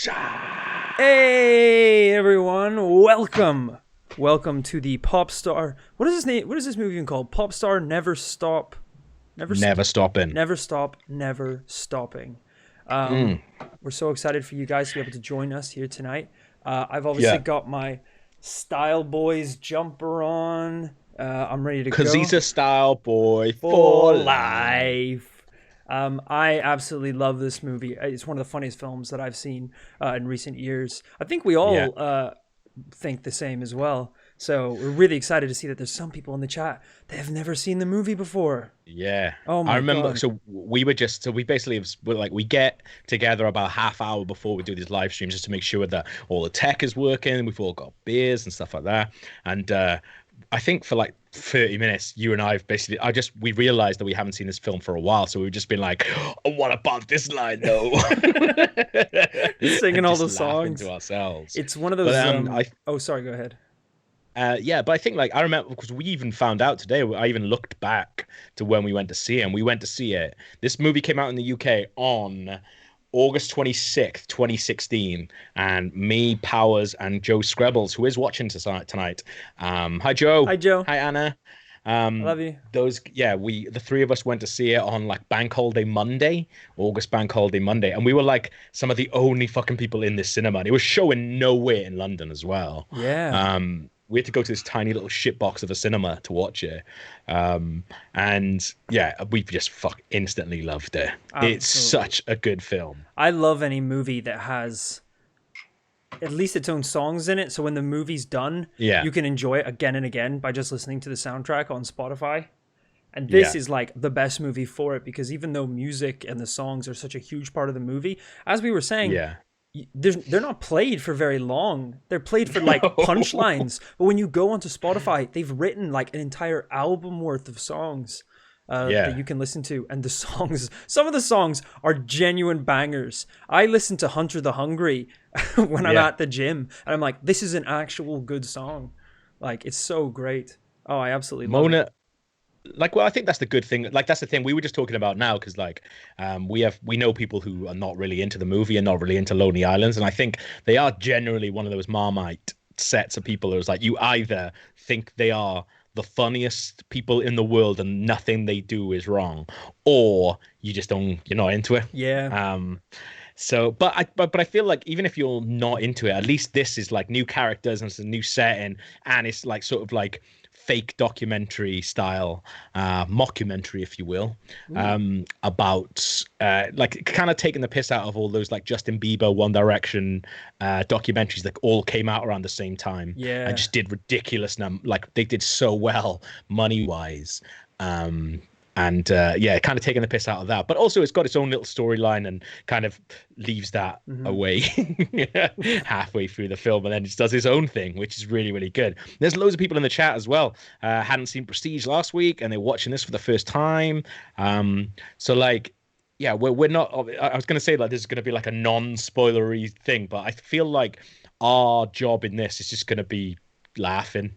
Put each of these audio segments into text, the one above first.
Hey everyone, welcome to the Popstar. What is this name? What is this movie even called? Popstar Never Stop, Never stopping. Never Stop, Never Stopping. Um, we're so excited for you guys to be able to join us here tonight. I've obviously Yeah, got my Style Boys jumper on. I'm ready to because he's go a style boy for for life. life. I absolutely love this movie. It's one of the funniest films that I've seen in recent years. I think we Yeah, all think the same as well. So we're really excited to see that there's some people in the chat that have never seen the movie before. yeah. Oh I my remember. god. So we basically we're like we get together about half hour before we do these live streams just to make sure that all the tech is working. We've all got beers and stuff like that. And I think for like 30 minutes, you and I've basically, we realized that we haven't seen this film for a while. So we've just been like, oh, what about this line though? Singing And all just the laughing songs. to ourselves. It's one of But those oh sorry, go ahead. yeah, but I think like I remember because we even found out today. I even looked back to when we went to see it, and we went to see it. This movie came out in the UK on August 26th, 2016, and me, Powers, and Joe Screbbles, who is watching tonight. Hi Joe, Hi Joe. hi Anna. I love you. The three of us went to see it on like Bank Holiday Monday, August Bank Holiday Monday, and we were like some of the only fucking people in this cinema. And it was showing nowhere in London as well. Yeah, We had to go to this tiny little shitbox of a cinema to watch it. And yeah, we just fuck instantly loved it. It's absolutely. such a good film. I love any movie that has at least its own songs in it. So when the movie's done, Yeah, you can enjoy it again and again by just listening to the soundtrack on Spotify. And this yeah, is like the best movie for it because even though music and the songs are such a huge part of the movie, as we were saying, yeah. they're not played for very long. They're played for like punchlines. But when you go onto Spotify, they've written like an entire album worth of songs that Yeah, you can listen to. And the songs, some of the songs are genuine bangers. I listen to Hunter the Hungry when I'm yeah. at the gym, and I'm like, this is an actual good song. Like, it's so great. Oh, I absolutely love it. Mona, like, well, I think that's the good thing. Like, that's the thing we were just talking about now, because like, we know people who are not really into the movie and not really into Lonely Islands, and I think they are generally one of those Marmite sets of people who's like, you either think they are the funniest people in the world and nothing they do is wrong, or you just don't, you're not into it. Yeah. Um, but I feel like even if you're not into it, at least this is like new characters and it's a new setting, and it's like sort of like fake documentary style, mockumentary, if you will, Ooh. about like kind of taking the piss out of all those like Justin Bieber, One Direction documentaries that all came out around the same time and Yeah. just did ridiculous like they did so well money wise. Um, and yeah, kind of taking the piss out of that, but also it's got its own little storyline and kind of leaves that Hmm. away halfway through the film, and then just does his own thing, which is really, really good. There's loads of people in the chat as well. Hadn't seen Prestige last week, and they're watching this for the first time. So like, yeah, we're not. I was gonna say like this is gonna be like a non-spoilery thing, but I feel like our job in this is just gonna be laughing.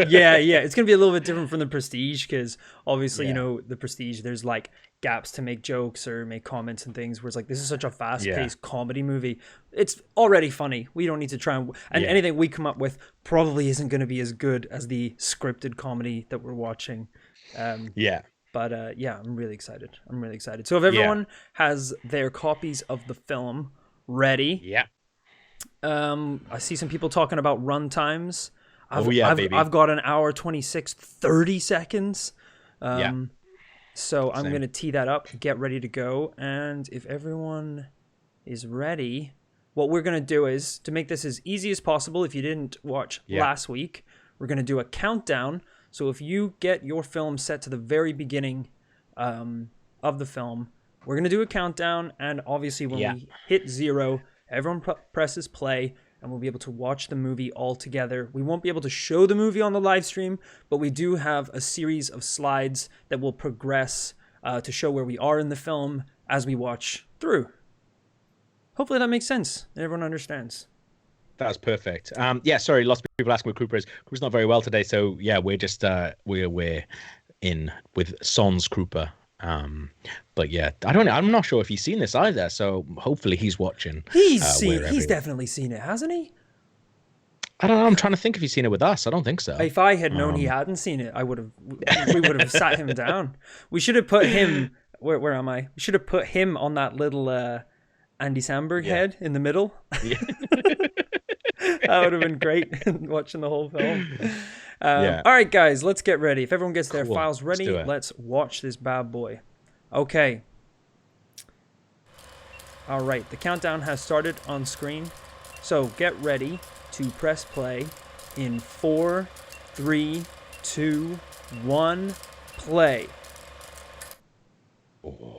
Yeah, yeah. It's gonna be a little bit different from the Prestige because obviously, Yeah, the Prestige, there's like gaps to make jokes or make comments and things. Whereas like this is such a yeah, fast-paced comedy movie. It's already funny. We don't need to try and yeah, anything we come up with probably isn't going to be as good as the scripted comedy that we're watching. Um, yeah, but yeah, I'm really excited. I'm really excited. So if yeah, everyone has their copies of the film ready, yeah. I see some people talking about run times. I've Oh yeah, I've baby. I've got an hour 26 30 seconds. Yeah, Um, so I'm same. gonna tee that up. Get ready to go. And if everyone is ready, what we're gonna do is to make this as easy as possible. If you didn't watch Yeah, last week, we're gonna do a countdown. So if you get your film set to the very beginning of the film, we're gonna do a countdown. And obviously, when yeah. we hit zero, everyone presses play and we'll be able to watch the movie all together. We won't be able to show the movie on the live stream, but we do have a series of slides that will progress to show where we are in the film as we watch through. Hopefully that makes sense and everyone understands. That's perfect. Yeah, sorry, lots of people asking where Cooper is. Cooper's not very well today, so yeah, we're just we're in with Sans Cooper. Um, but yeah, I don't know. I'm not sure if he's seen this either. So hopefully he's watching He's wherever. definitely seen it, hasn't he? I don't know. I'm trying to think if he's seen it with us. I don't think so. If I had known he Um, hadn't seen it, I would have. We would have sat him down. We should have put him. Where am I? We should have put him on that little Andy Samberg yeah, head in the middle. yeah, That would have been great watching the whole film. yeah. All right, guys, let's get ready. If everyone gets their Cool. files Let's do ready, it. let's watch this bad boy. Okay. All right, the countdown has started on screen. So get ready to press play in 4, 3, 2, 1, play. Oh,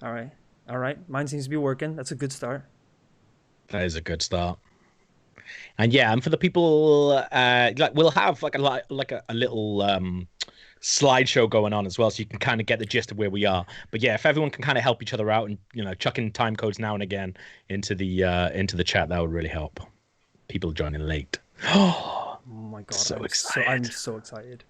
All right. All right. Mine seems to be working. That's a good start. that is a good start. And yeah, and for the people, like we'll have like a little slideshow going on as well, so you can kind of get the gist of where we are. But yeah, if everyone can kind of help each other out and chuck in time codes now and again into the chat, that would really help. People joining late. Oh, Oh my god, so I'm excited. so excited.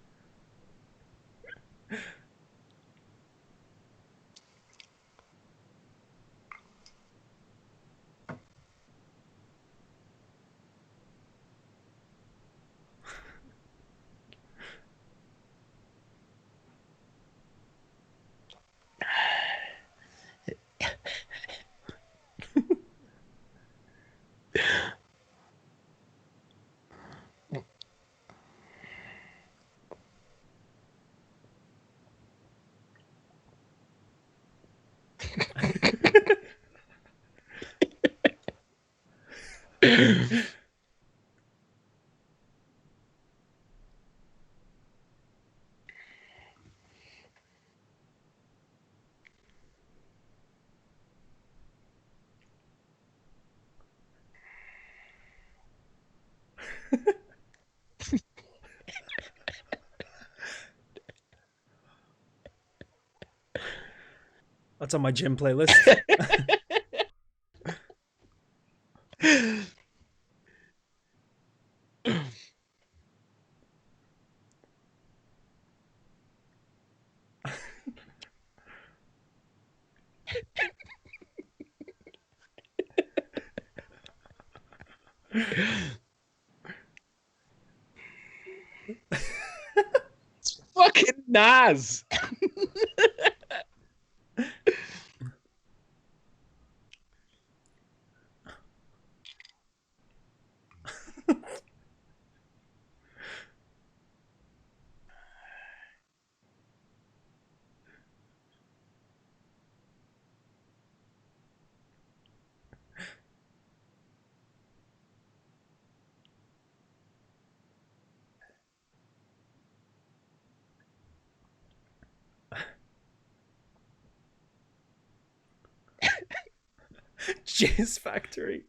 That's on my gym playlist. Fucking Naz. Jizz Factory.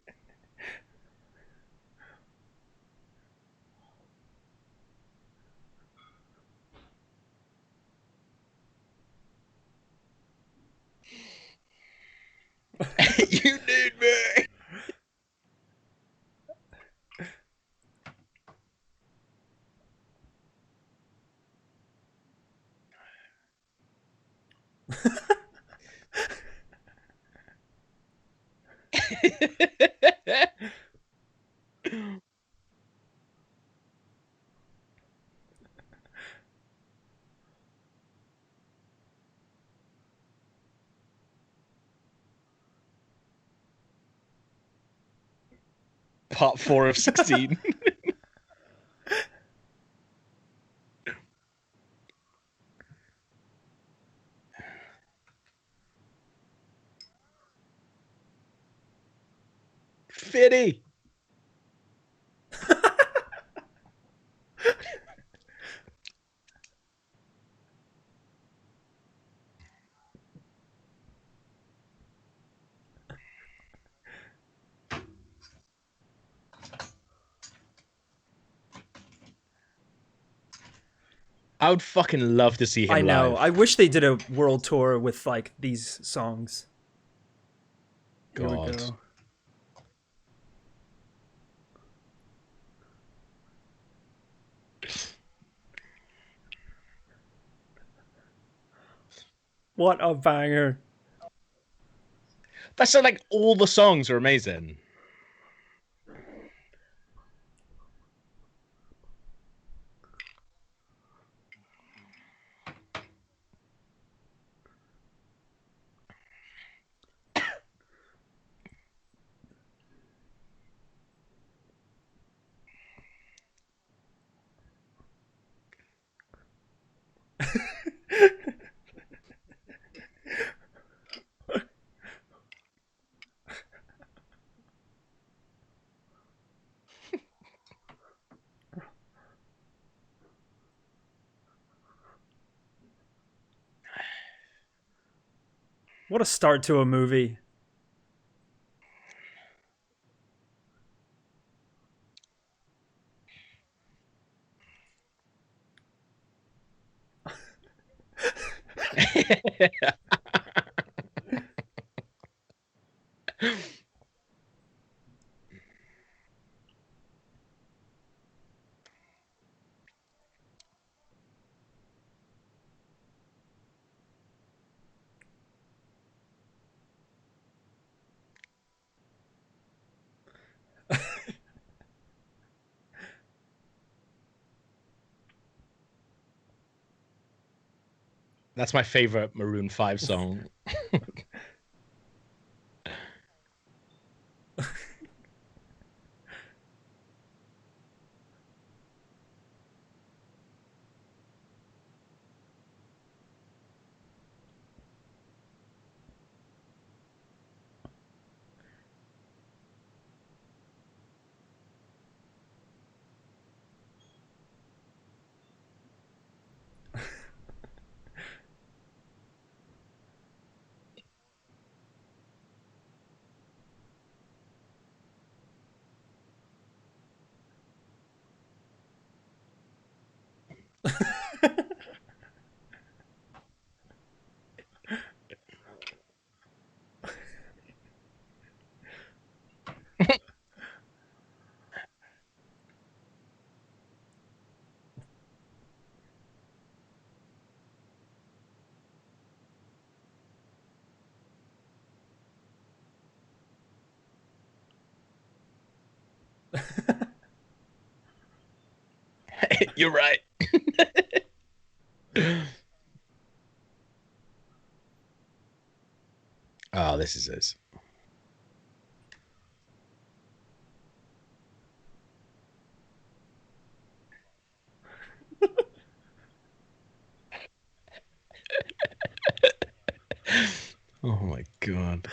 You need me. Part 4 of 16. Fitty. I would fucking love to see I him know. I live. wish they did a world tour with like these songs. Here we God. go. What a banger. That's like all the songs are amazing. What a start to a movie. That's my favorite Maroon 5 song. You're right. Oh, this is this. Oh my god.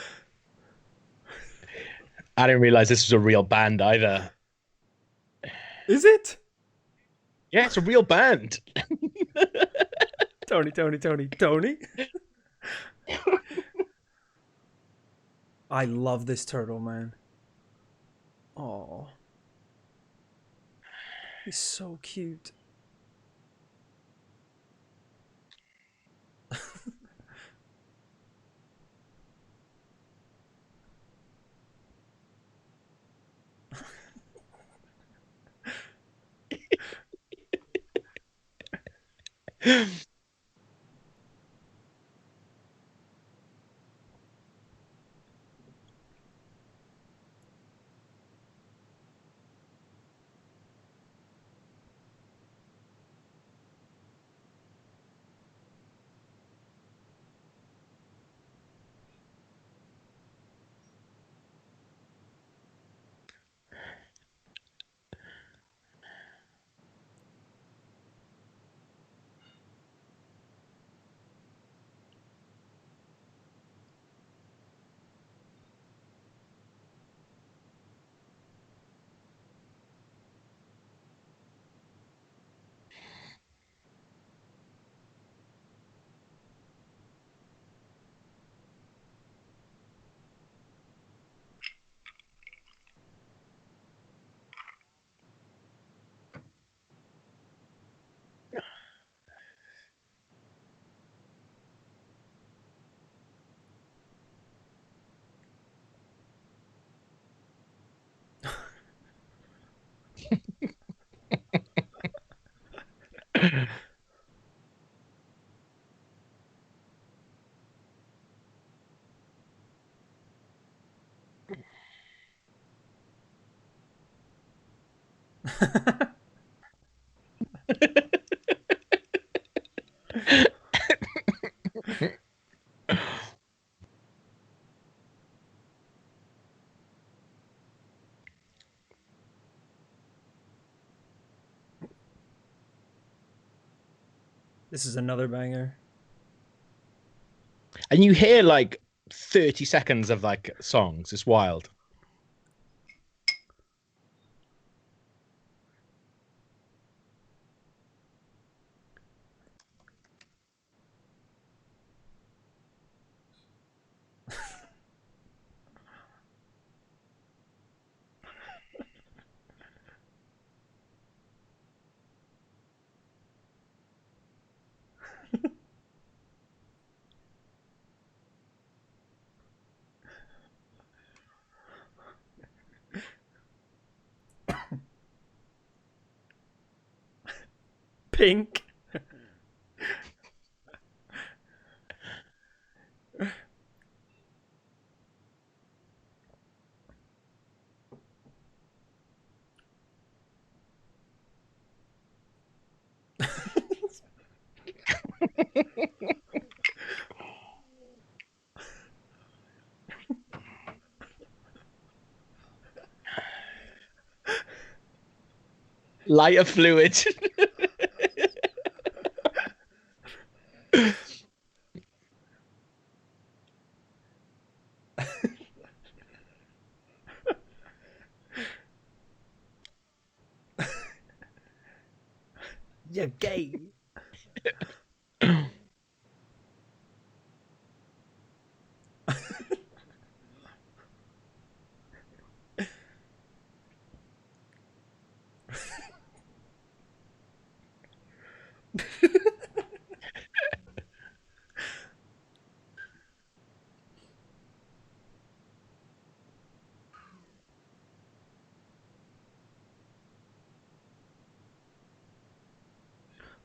I didn't realize this was a real band either. Is it? Yeah, it's a real band. Tony, Tony, Tony, Tony. I love this turtle, man. Oh, he's so cute. This is another banger. And you hear like 30 seconds of like songs. It's wild. Pink. Lighter fluid. You're gay.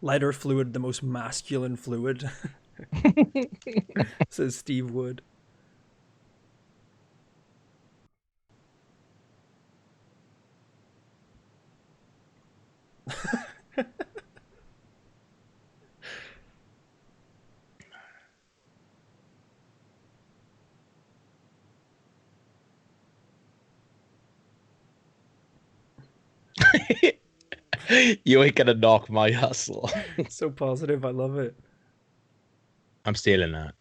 Lighter fluid, the most masculine fluid, says Steve Wood. You ain't gonna knock my hustle. So positive, I love it. I'm stealing that.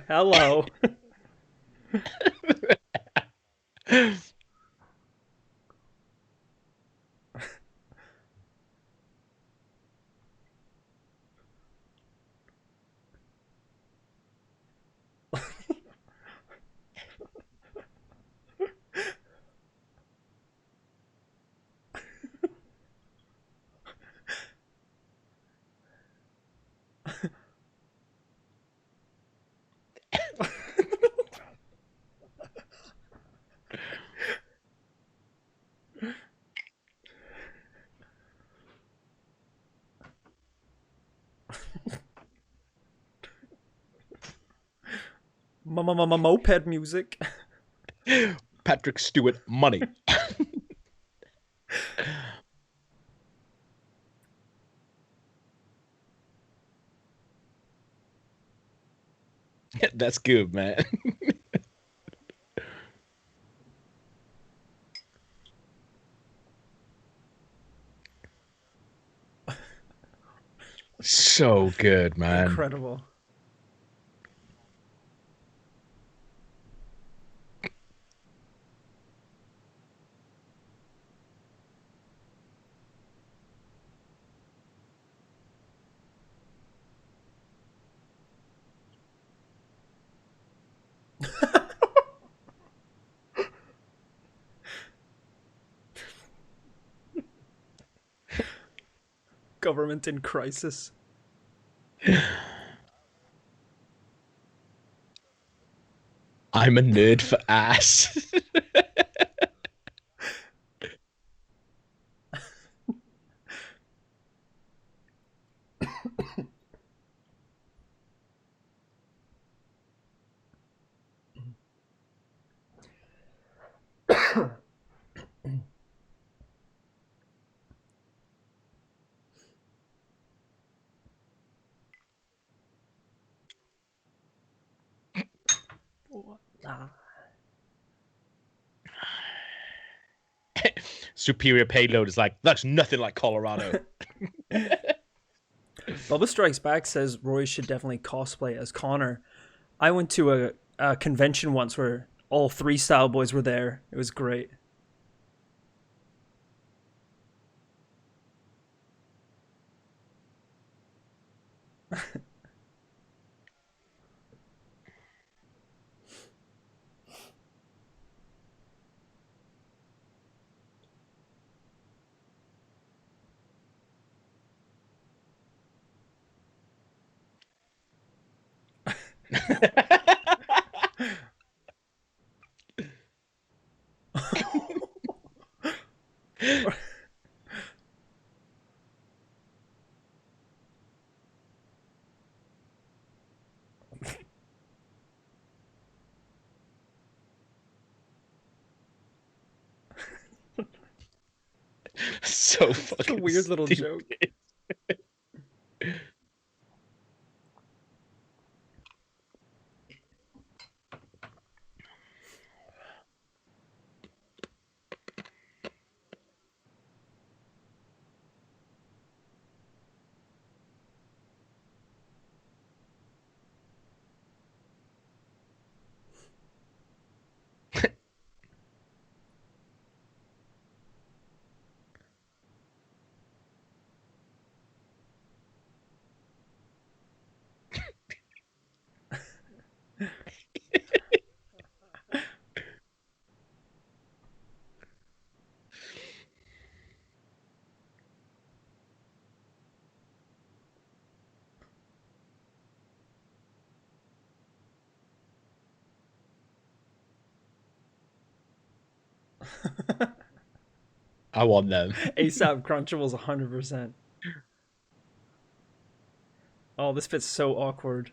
Hello. Moped music. Patrick Stewart money. That's good, man. So good, man. Incredible. Government in crisis. I'm a nerd for ass. Ah. Superior payload is like, that's nothing like Colorado. Bubba Strikes Back says Roy should definitely cosplay as Connor. I went to a convention once where all three Style Boys were there. It was great. So Such a fucking weird little joke. stupid. I want them. ASAP Crunchable's 100%. Oh, this fit's so awkward.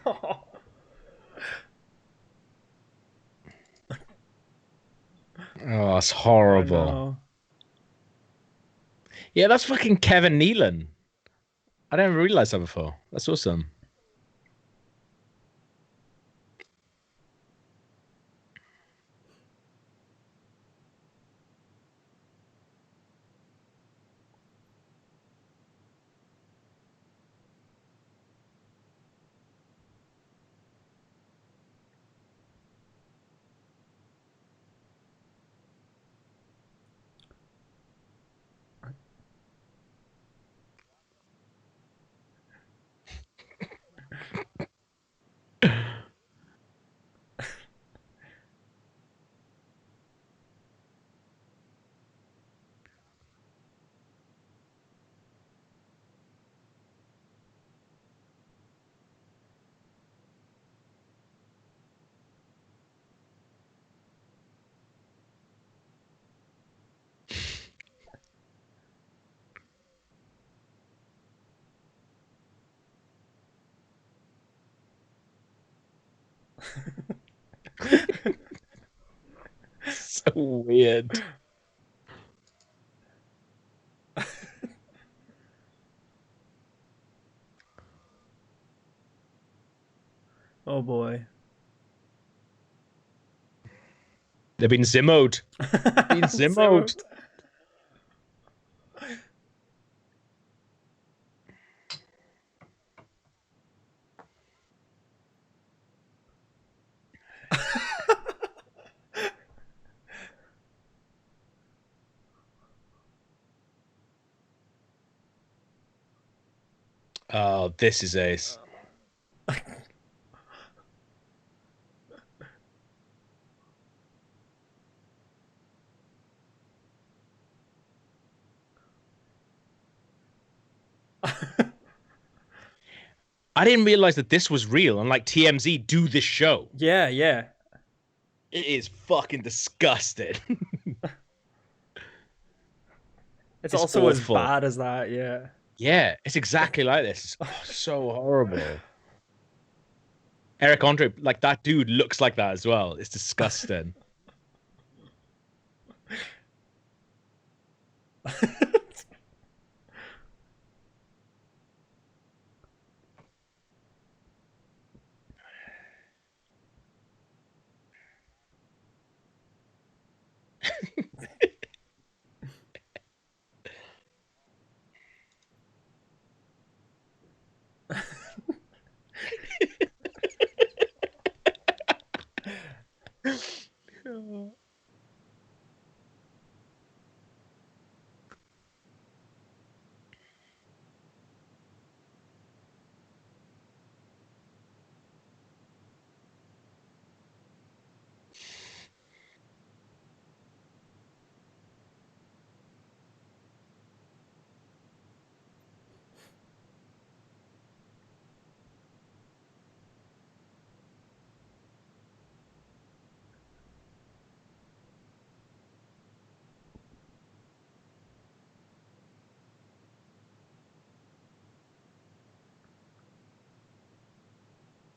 Oh, it's I horrible. know. Yeah, that's fucking Kevin Nealon. I didn't realize that before. That's awesome. So weird. Oh boy. They've been Zimmoed. Been So, Zimmoed. Oh, this is ace. I didn't realize that this was real, and like TMZ do this show. yeah, yeah. It is fucking disgusting. It's It's also as awful. bad as that, yeah. Yeah, it's exactly like this. It's so horrible. Eric Andre, like that dude looks like that as well. It's disgusting.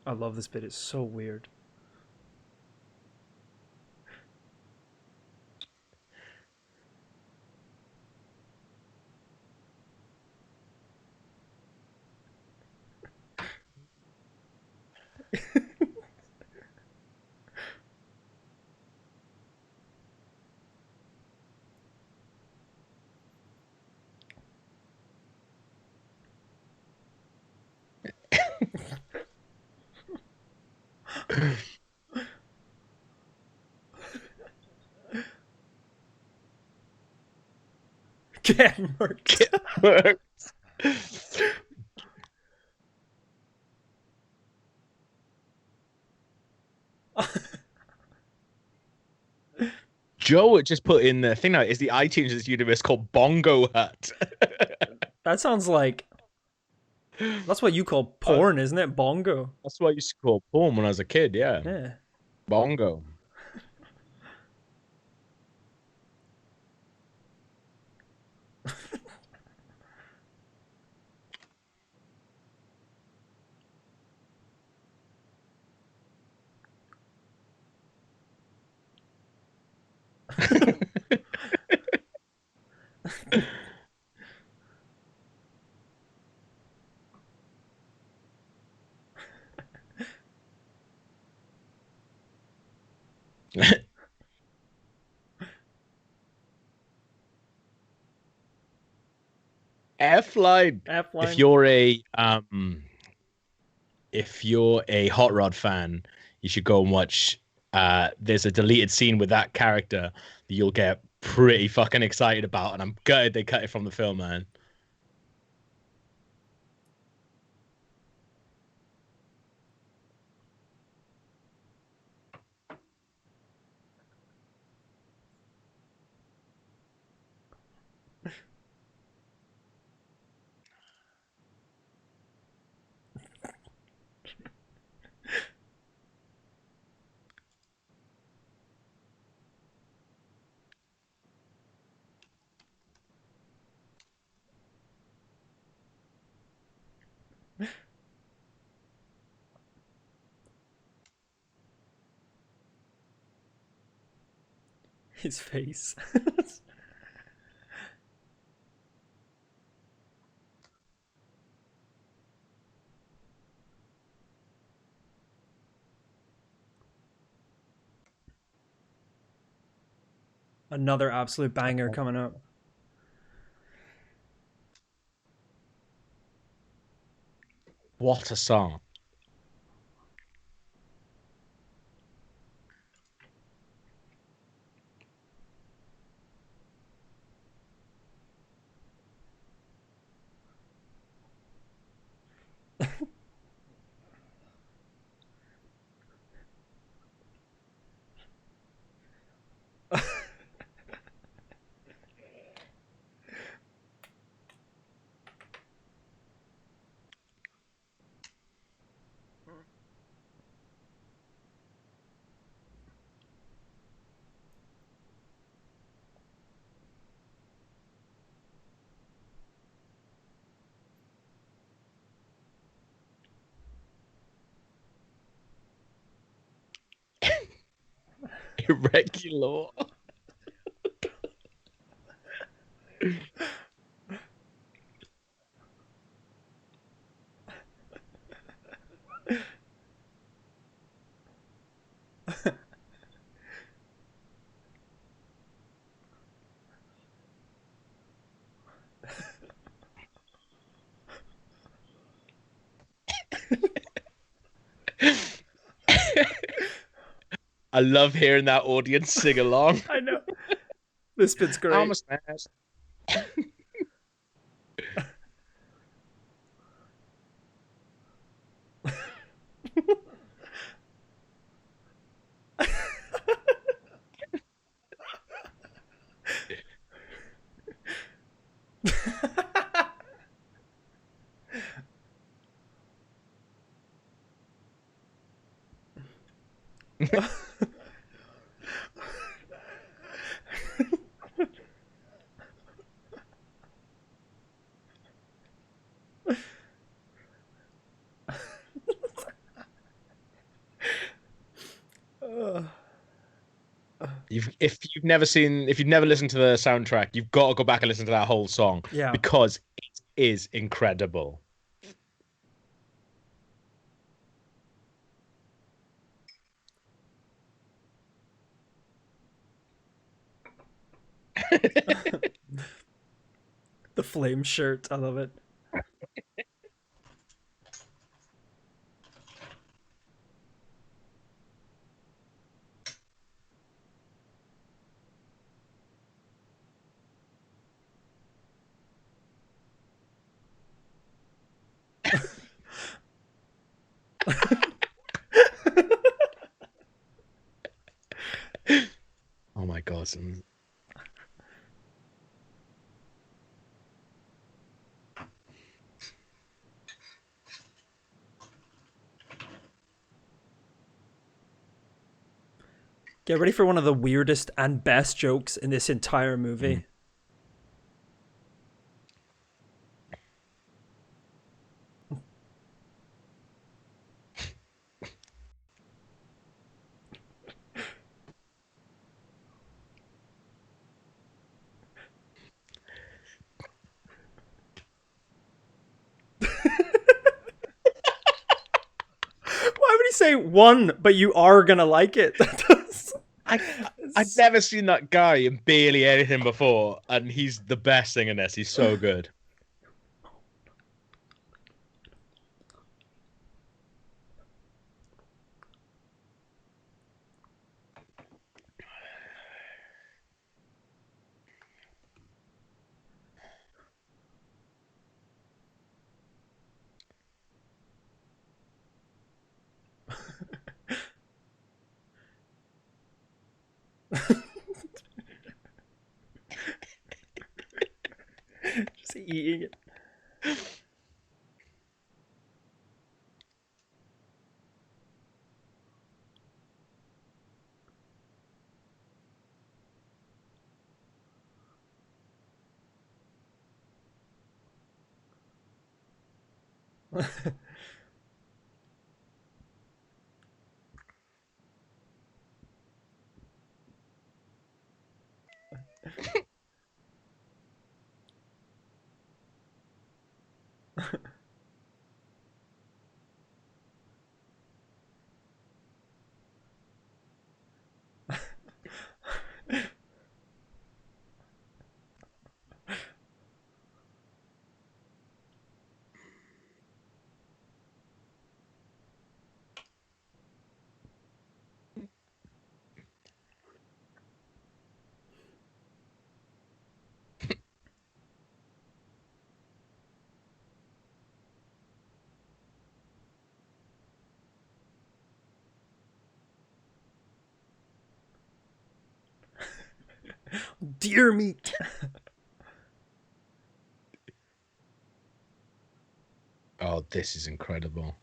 I love this bit. It's so weird. Get murked. Joe just put in the thing now is the iTunes of this universe called Bongo Hut. That sounds like that's what you call Uh, porn, isn't it? Bongo. that's what I used to call porn when I was a kid. Yeah, Yeah. Bongo. F line. F If line. you're a if you're a Hot Rod fan, you should go and watch. There's a deleted scene with that character that you'll get pretty fucking excited about, and I'm gutted they cut it from the film, man. His face. Another absolute banger coming up. What a song. Irregular. I love hearing that audience sing along. I know. This bit's I'm a great. smash. If you've never listened to the soundtrack, you've got to go back and listen to that whole song Yeah. because it is incredible. The flame shirt. I love it. Oh my god. Get ready for one of the weirdest and best jokes in this entire Mm. movie. Why would he say one, but you are gonna like it? I I've never seen that guy in barely anything before, and he's the best thing in this. He's so good. Just eating it. Deer meat. Oh, this is incredible.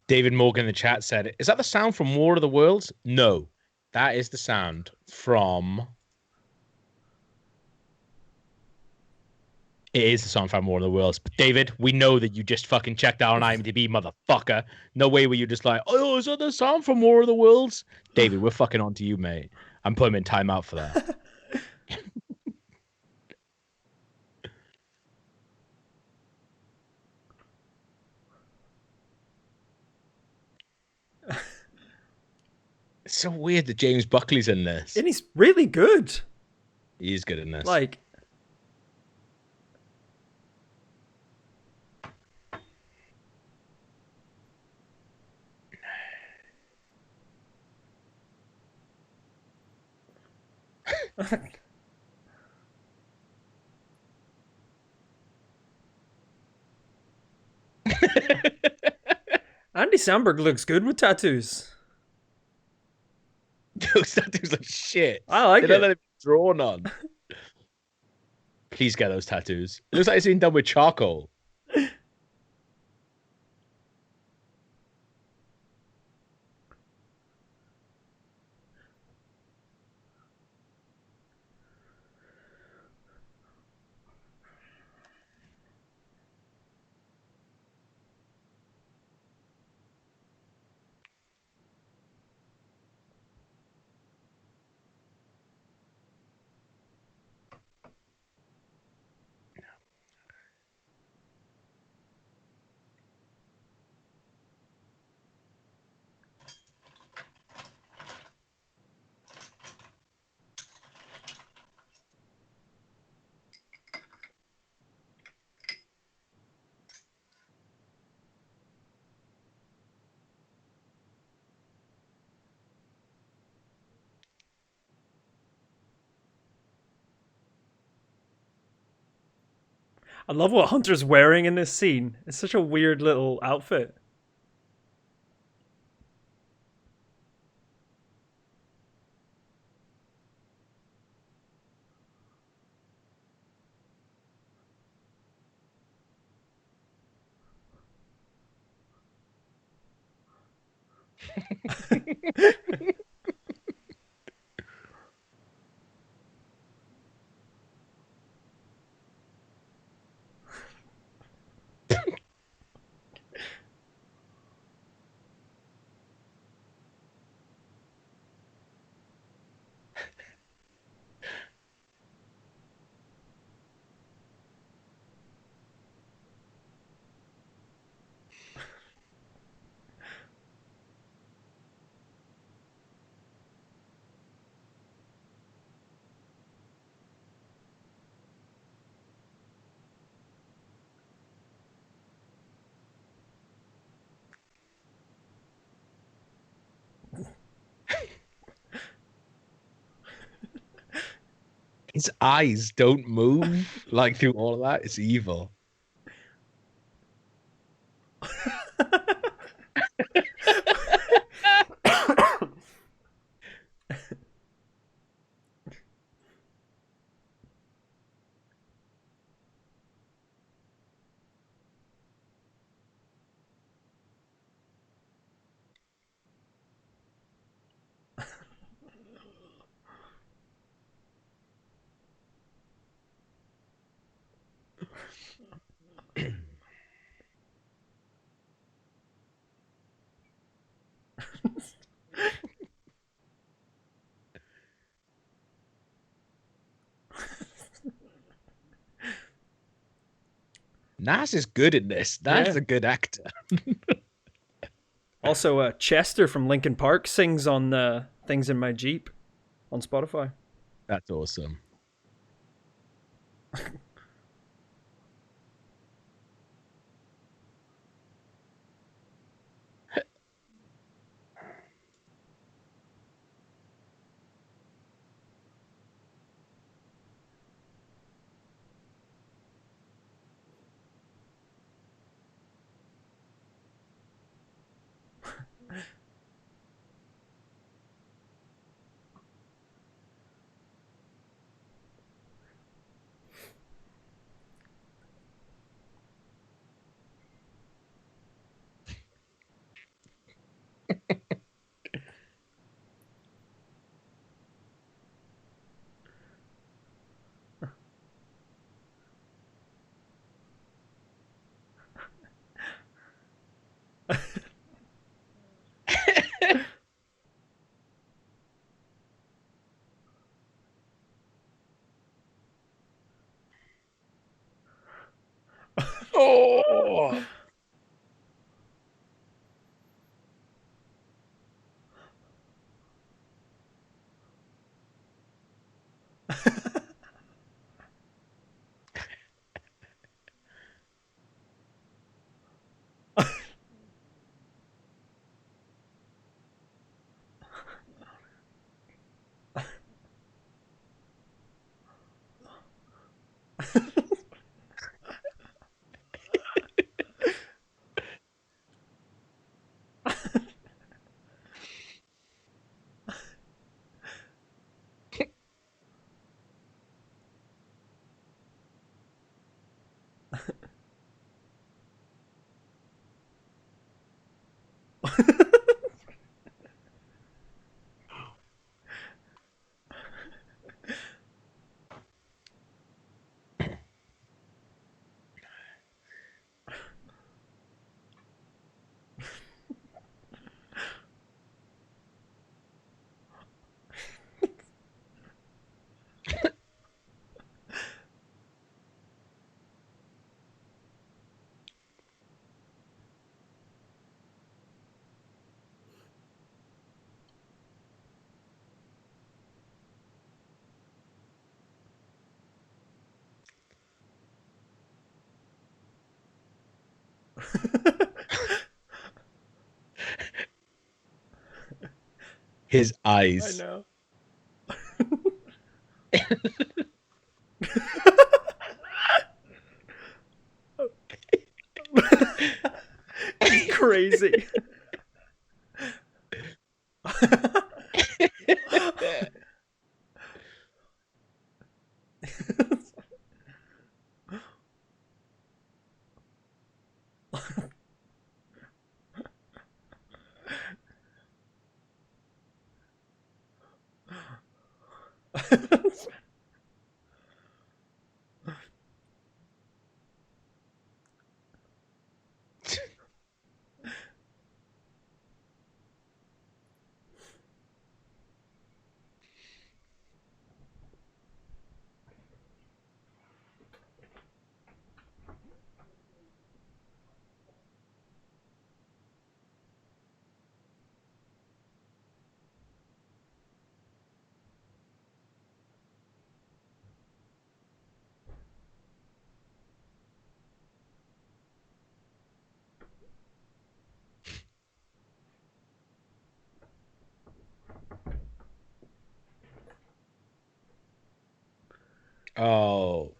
David Morgan in the chat said, "Is that the sound from War of the Worlds?" No, that is the sound from. It is the song from War of the Worlds. But David, we know that you just fucking checked out on IMDb, motherfucker. No way were you just like, oh, is that the sound from War of the Worlds? David, we're fucking on to you, mate. I'm putting him in timeout for that. It's so weird that James Buckley's in this. And he's really good. He's good in this. Like, Andy Samberg looks good with tattoos. Those tattoos look shit. I like They don't it. let it be drawn on. Please get those tattoos. It looks like it's been done with charcoal. I love what Hunter's wearing in this scene. It's such a weird little outfit. His eyes don't move like through all of that. It's evil. Nas is good in this. Nas is Yeah. a good actor. Also, Chester from Linkin Park sings on "Things in My Jeep" on Spotify. That's awesome. Oh, his I eyes. know. He's crazy. Oh,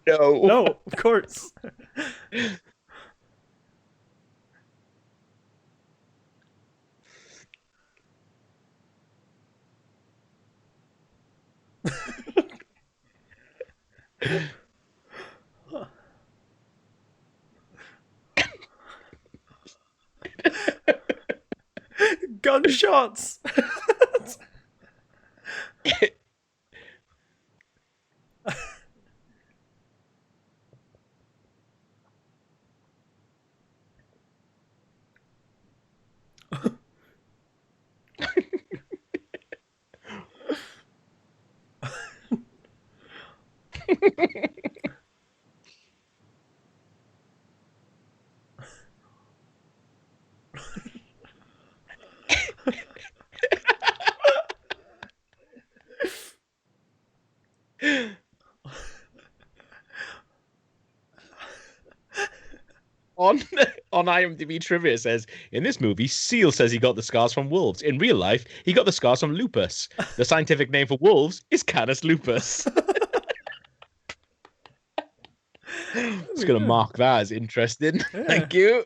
no. No, of course. Gunshots. on on IMDb trivia, it says in this movie, Seal says he got the scars from wolves. In real life, he got the scars from lupus. The scientific name for wolves is Canis lupus. Just gonna Yeah. mark that as interesting. Yeah. Thank you.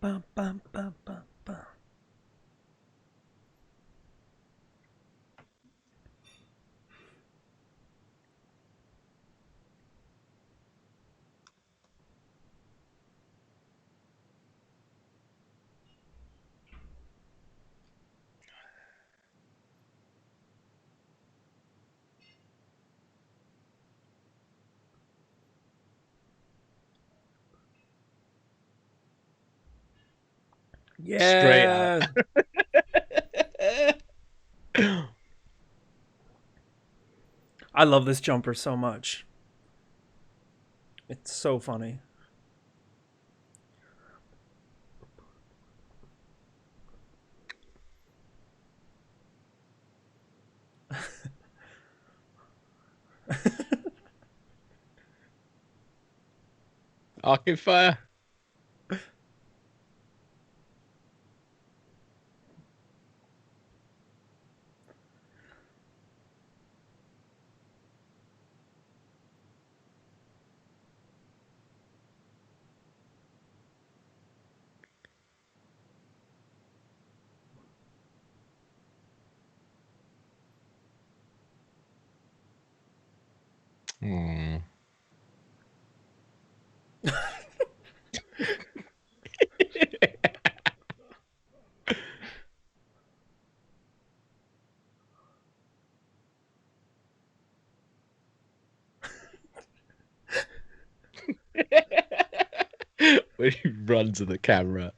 Bum, bum, bum, bum, bum. Straight up. Yeah. I love this jumper so much. It's so funny. Arcade Fire. Hmm. When he runs at the camera.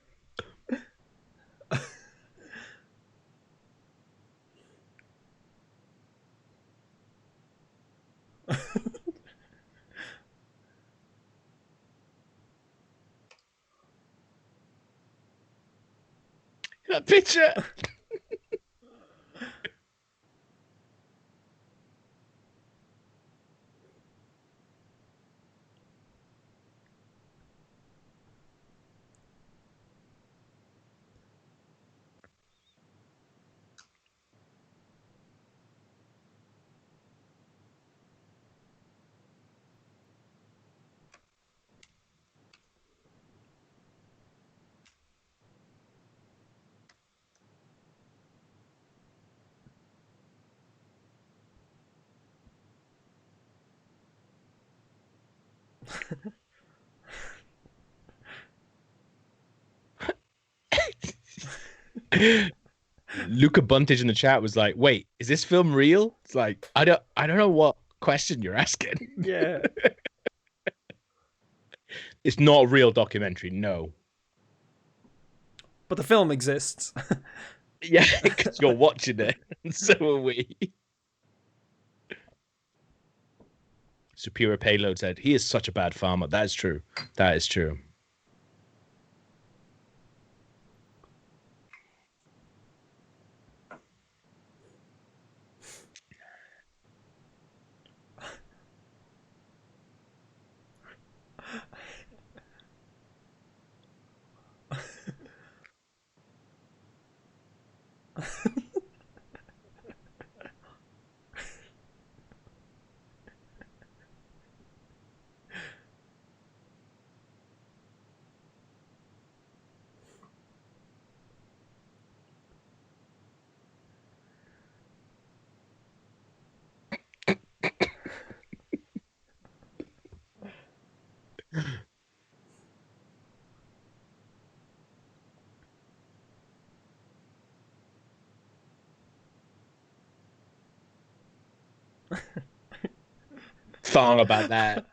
That picture. Luca Buntage in the chat was like, "Wait, is this film real?" It's like, I don't know what question you're asking. Yeah. It's not a real documentary, no. But the film exists. Yeah, because you're watching it, and so are we. Superior Payload said, "He is such a bad farmer." That is true. That is true. Song about that.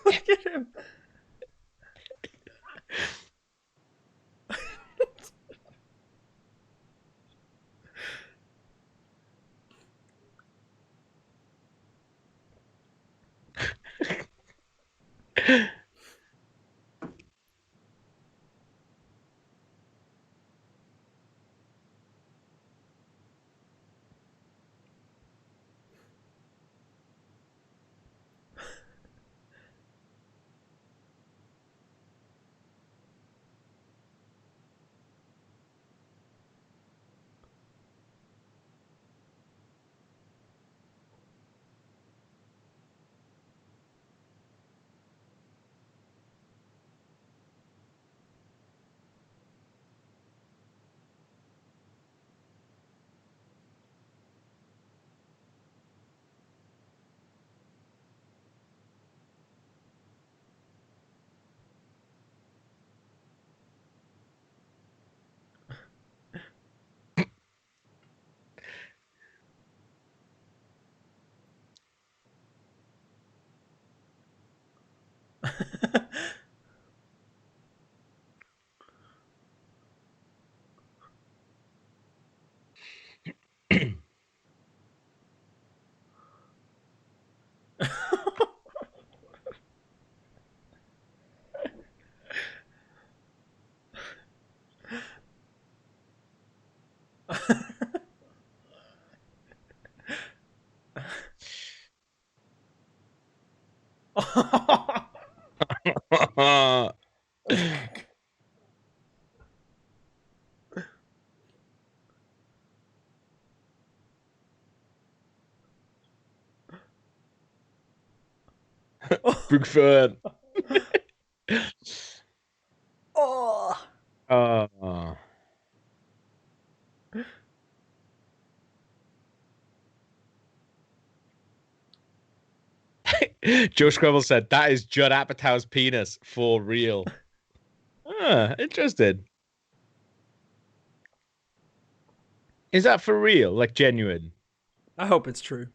Look at him. Big fan. Oh. Oh. Joe Scrabble said that is Judd Apatow's penis for real. Ah, interesting. Is that for real? Like genuine? I hope it's true.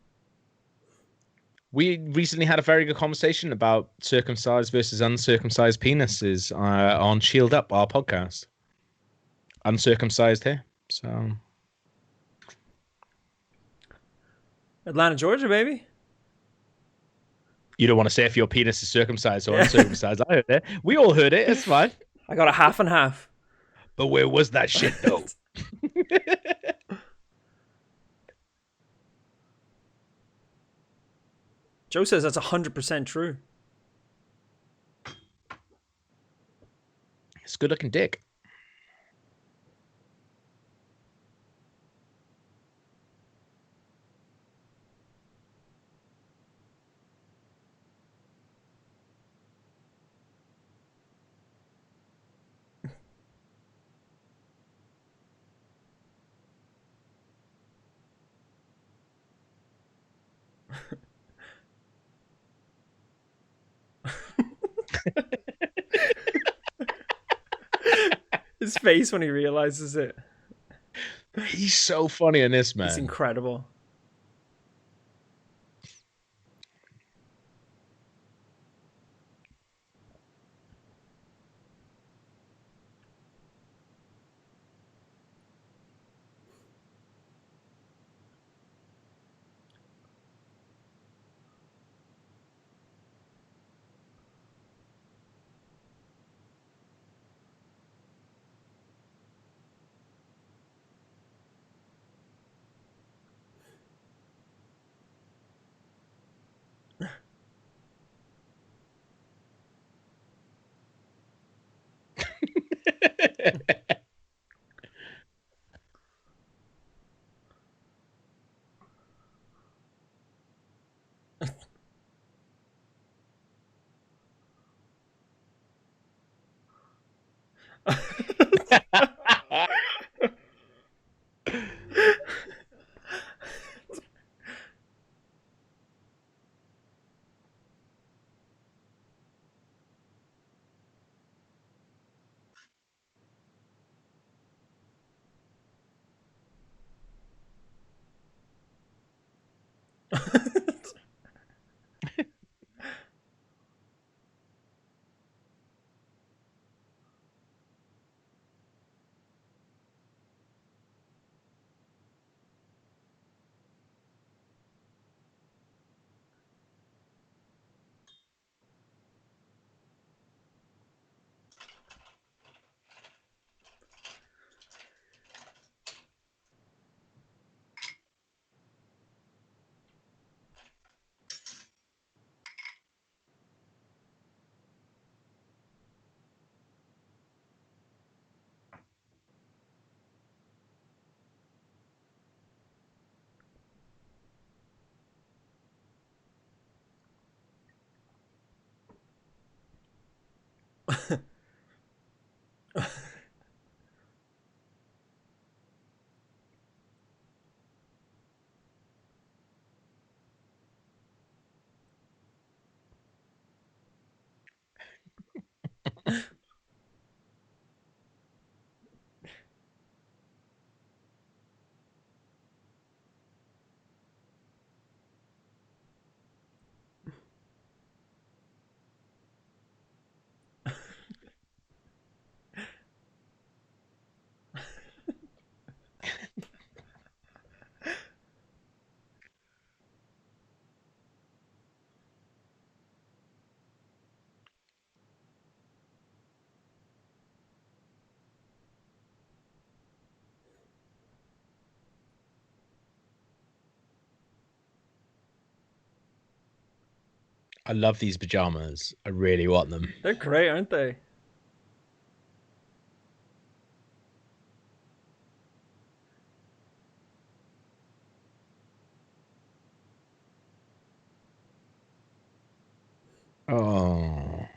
We recently had a very good conversation about circumcised versus uncircumcised penises on Shield Up, our podcast. Uncircumcised here. So Atlanta, Georgia, baby. you don't want to say if your penis is circumcised or Yeah. uncircumcised. I heard it. We all heard it. It's fine. I got a half and half. But where was that shit though? Joe says that's 100% true. It's a good looking dick. His face when he realizes it. He's so funny in this, He's man. incredible. I love these pajamas. I really want them. They're great, aren't they? Oh.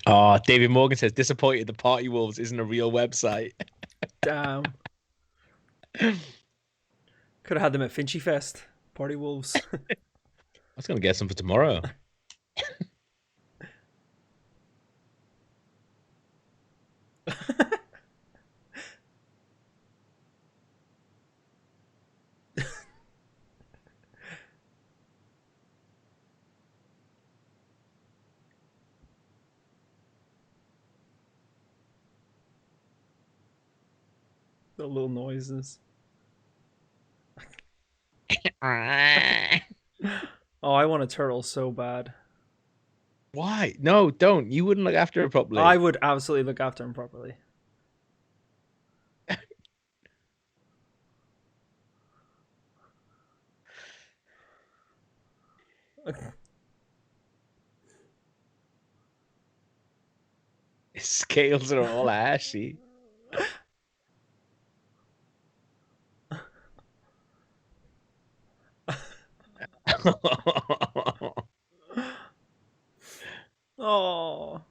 Oh, David Morgan says disappointed the Party Wolves isn't a real website. Damn. Could have had them at Finchy Fest. Party Wolves. I was gonna get some for tomorrow. The little noises. Oh, I want a turtle so bad. Why? No, don't. You wouldn't look after it I properly. would absolutely look after him properly. His scales are all ashy. Oh.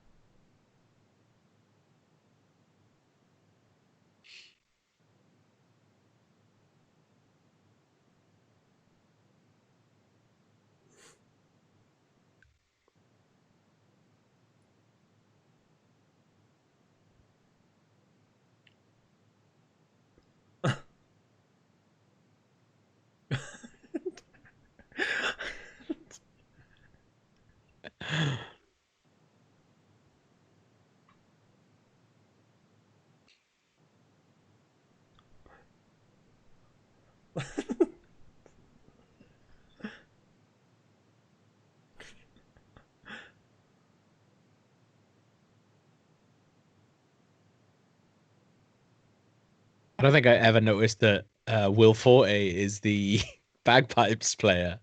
I don't think I ever noticed that Will Forte is the bagpipes player.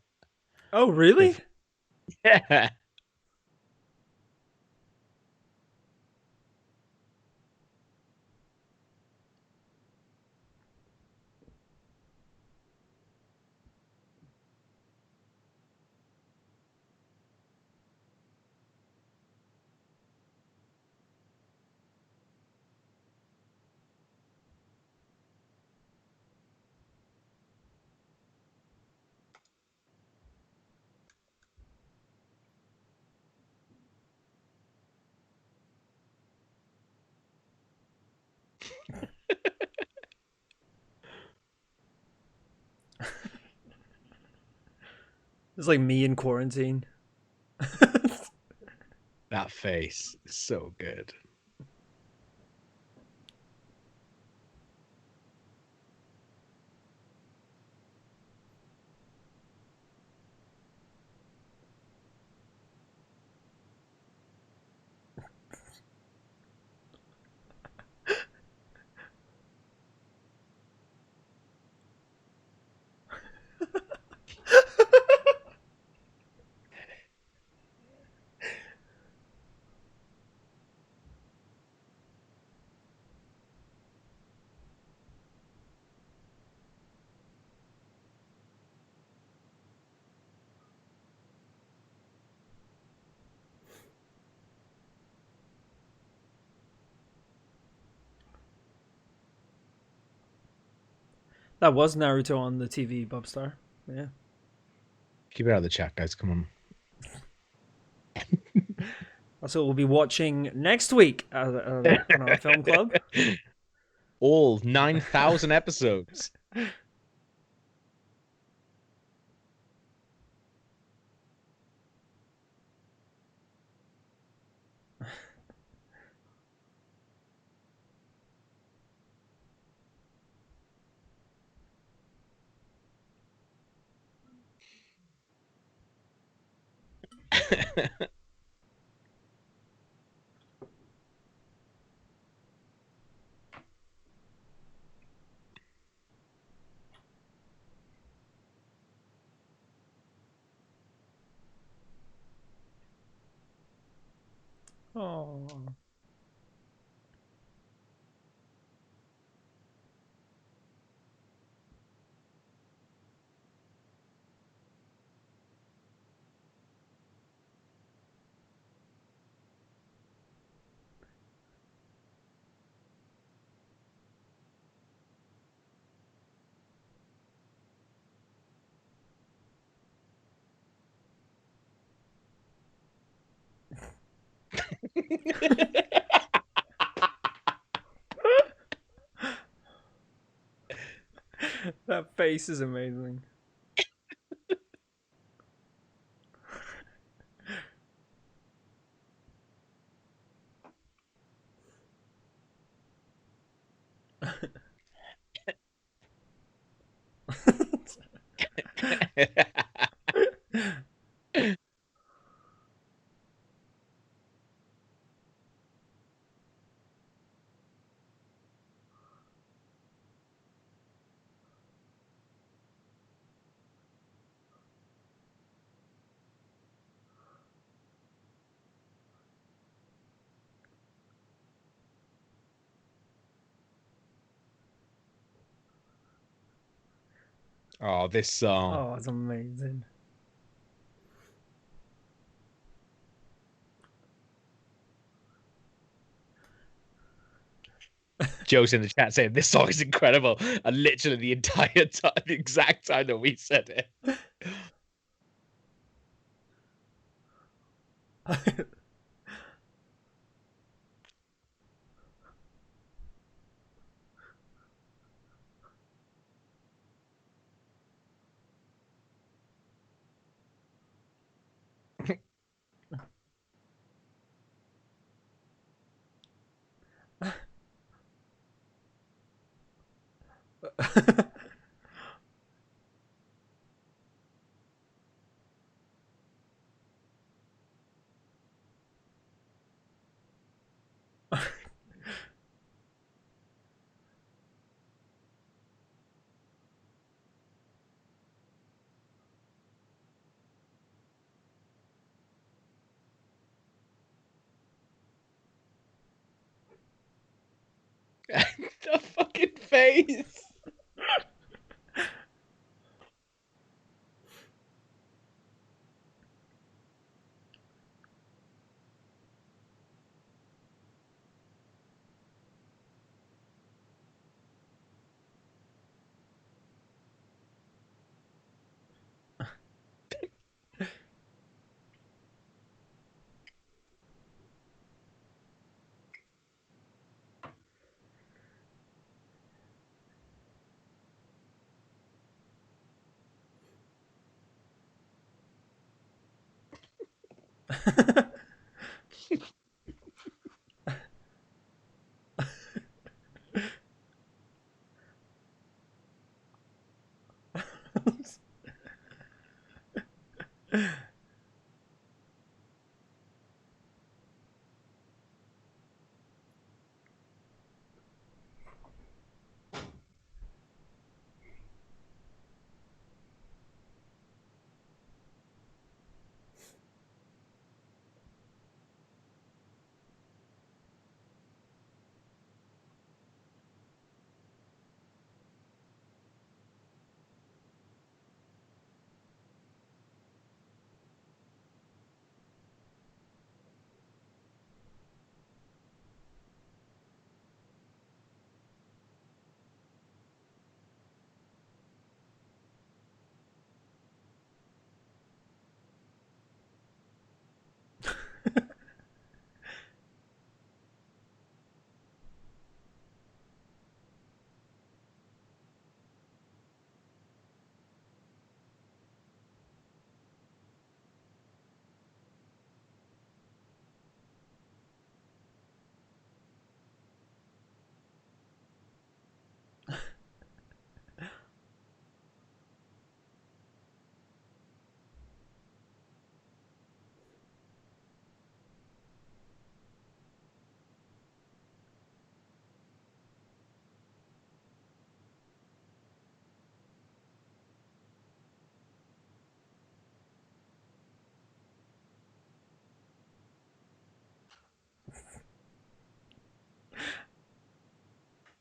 Oh, really? Yeah. It's like me in quarantine. That face is so good. That was Naruto on the TV, Popstar. Yeah. Keep it out of the chat, guys. Come on. That's what we'll be watching next week on our film club. All 9,000 episodes. Oh. That face is amazing. Oh, this song. Oh, it's amazing. Joe's in the chat saying this song is incredible. And literally the entire time, the exact time that we said it. The fucking face.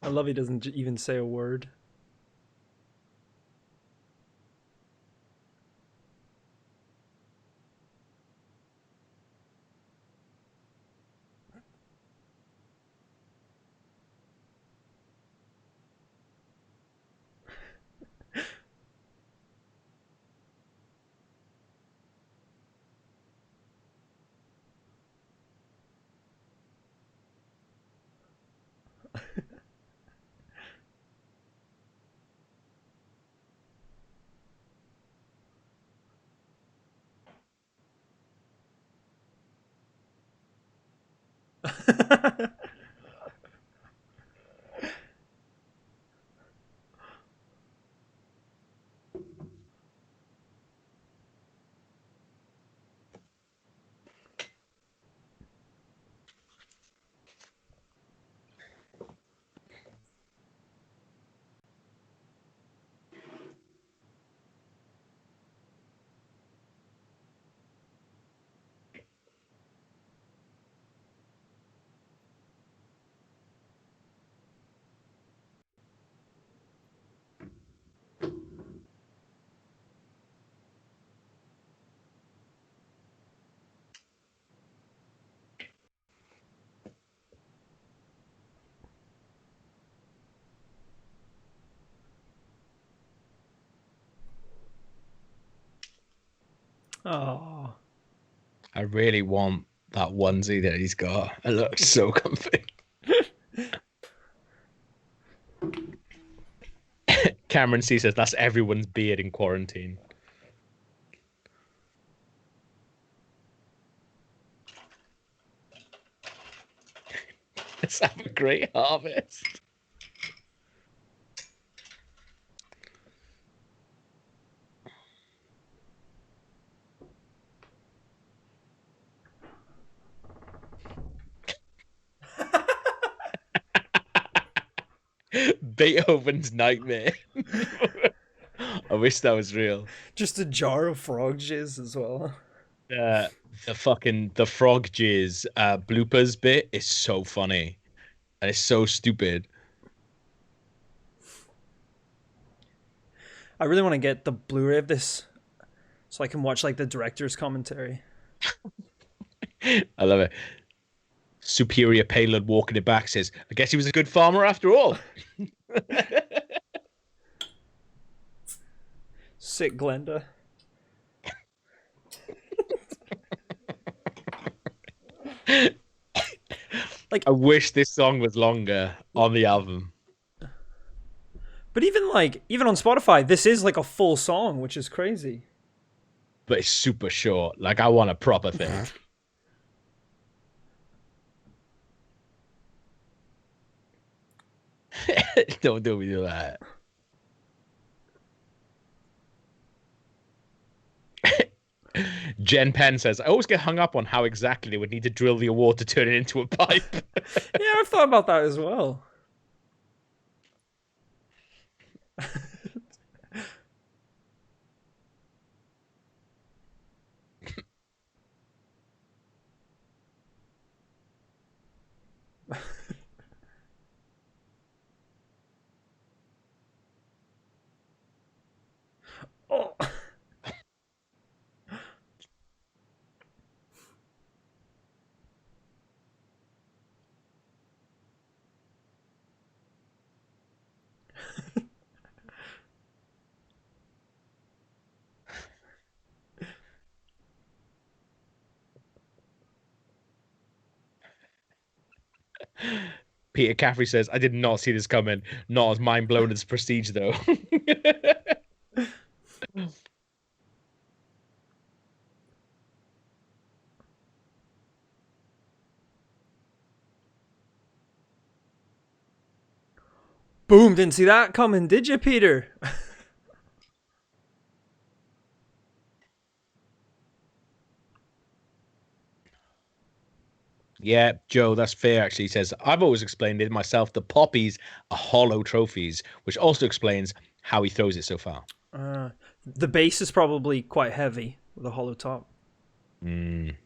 I love he doesn't even say a word. Oh. I really want that onesie that he's got. It looks so comfy. Cameron C says that's everyone's beard in quarantine. Let's have a great harvest. Beethoven's nightmare. I wish that was real. Just a jar of frog jizz as well. Uh, the frog jizz bloopers bit is so funny and it's so stupid. I really want to get the Blu-ray of this so I can watch like the director's commentary. I love it. Superior payload walking it back says, I guess he was a good farmer after all. Sick Glenda. Like, I wish this song was longer on the album. but even on Spotify, this is like a full song, which is crazy. But it's super short. Like I want a proper thing. Don't do me that. Jen Penn says, I always get hung up on how exactly they would need to drill the award to turn it into a pipe. Yeah, I've thought about that as well. Oh. Peter Caffrey says, I did not see this coming. Not as mind blown as Prestige, though. Boom, didn't see that coming, did you, Peter? Yeah, Joe, that's fair, actually. He says, I've always explained it myself. The poppies are hollow trophies, which also explains how he throws it so far. The bass is probably quite heavy with a hollow top. Mm.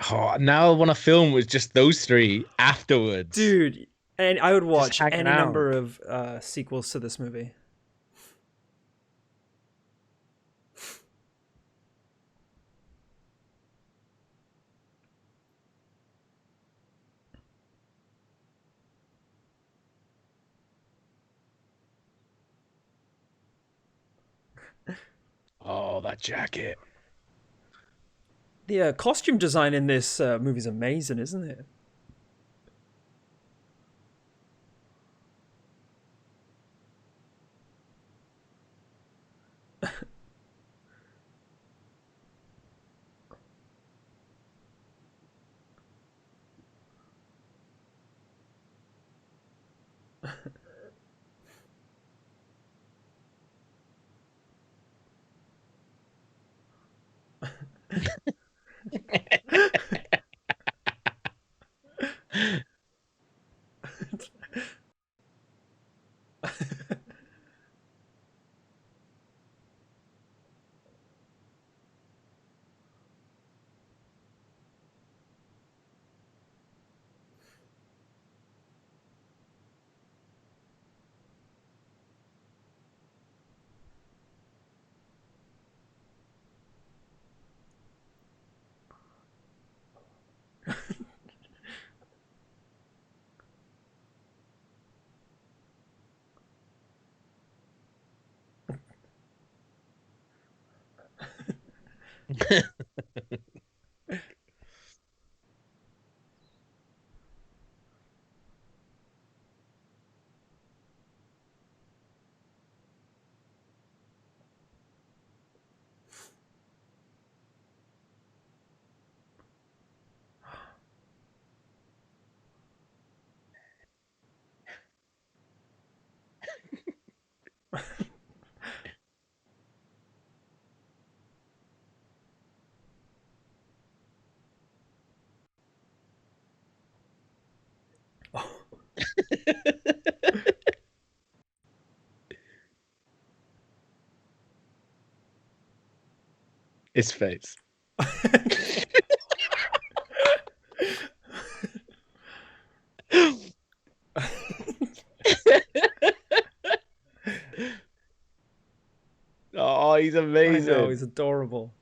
Oh, now I want to film with just those three afterwards, Dude, and I would just watch hanging any out. number of sequels to this movie. Oh, that jacket. The costume design in this movie is amazing, isn't it? His face. Oh, he's I know, amazing. he's adorable.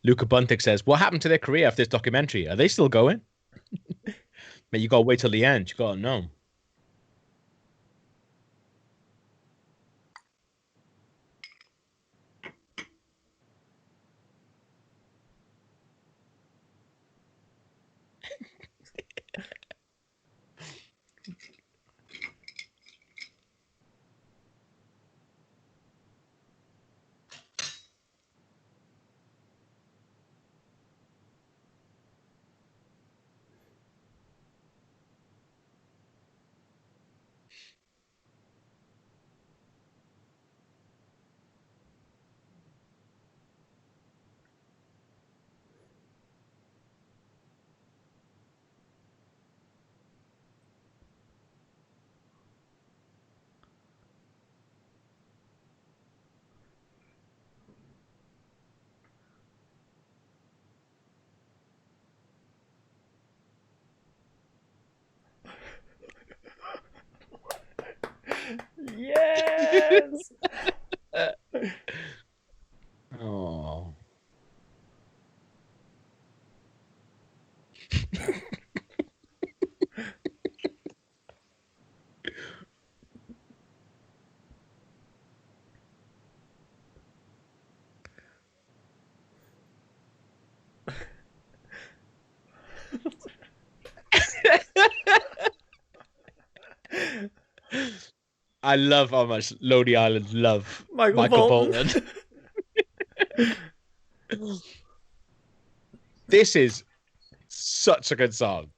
Luca Buntic says, "What happened to their career after this documentary? Are they still going?" But you gotta wait till the end. You gotta know. I love how much Lonely Island love Michael Michael Bolton. Bolton. This is such a good song.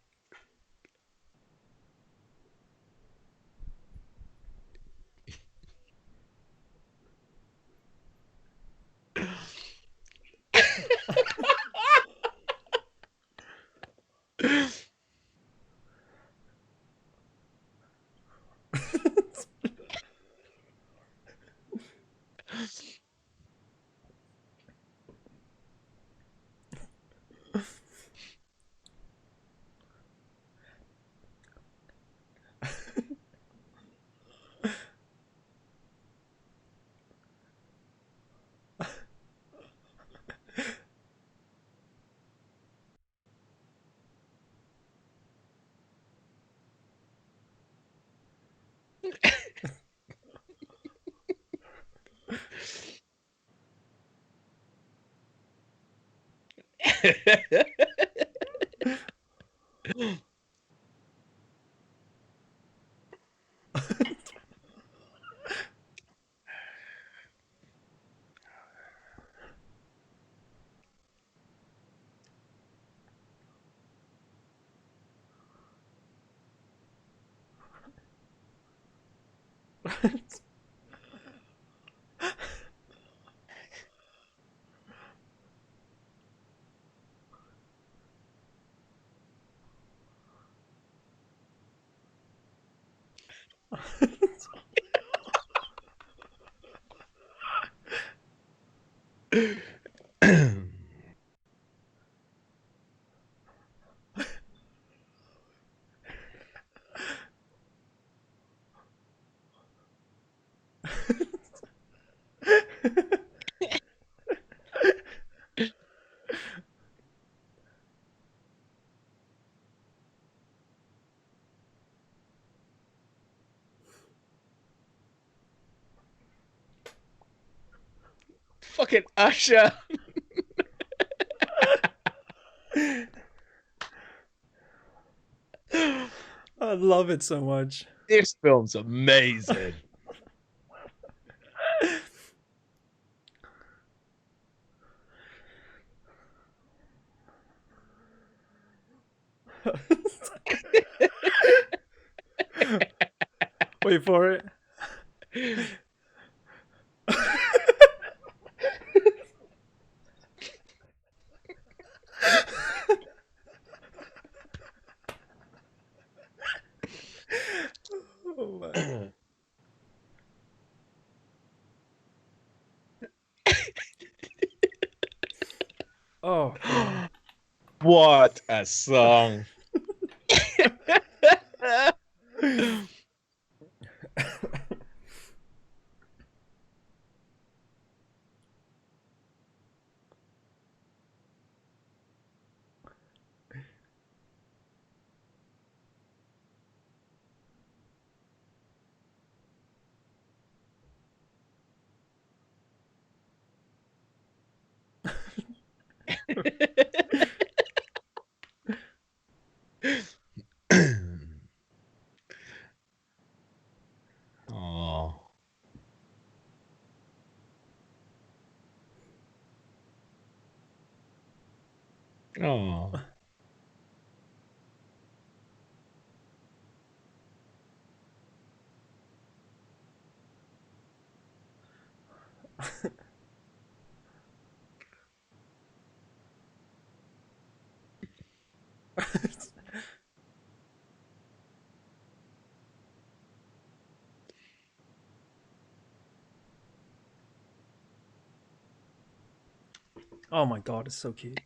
Fucking Usher. I love it so much. This film's amazing. Wait for it. Oh, my. Oh god. What a song. Oh. Oh. Oh my god, it's so cute.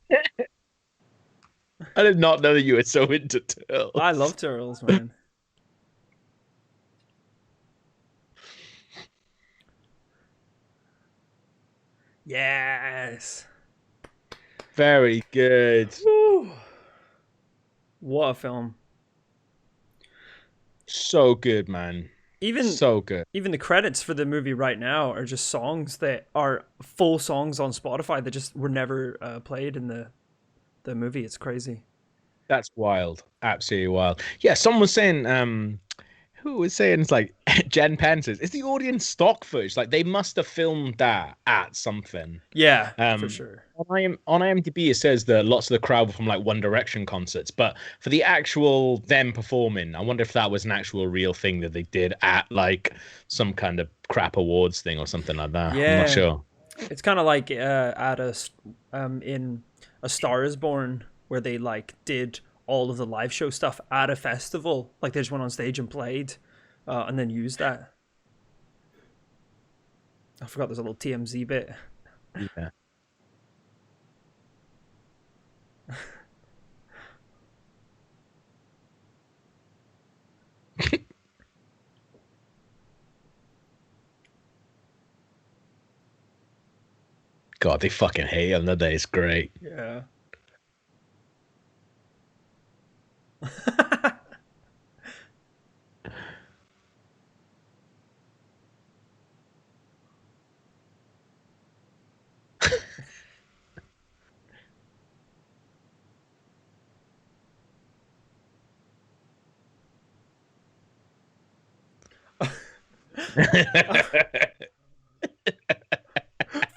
I did not know that you were so into I turtles. love turtles, man. Yes. Very good. Woo. What a film. So good, man. Even So good. even the credits for the movie right now are just songs that are full songs on Spotify that just were never played in the movie. It's crazy. That's wild. Absolutely wild. Yeah, someone was saying who was saying it's like Jen Penn says, is the audience stock footage? Like they must have filmed that at something. Yeah, for Um, sure. on IMDb it says that lots of the crowd were from like One Direction concerts, but for the actual them performing, I wonder if that was an actual real thing that they did at like some kind of crap awards thing or something like that. I'm not Yeah, sure. it's kind of like in A Star Is Born, where they like did all of the live show stuff at a festival. Like they just went on stage and played, and then used that. I forgot there's a little TMZ bit. Yeah. God, they fucking hate him. That day is great. Yeah.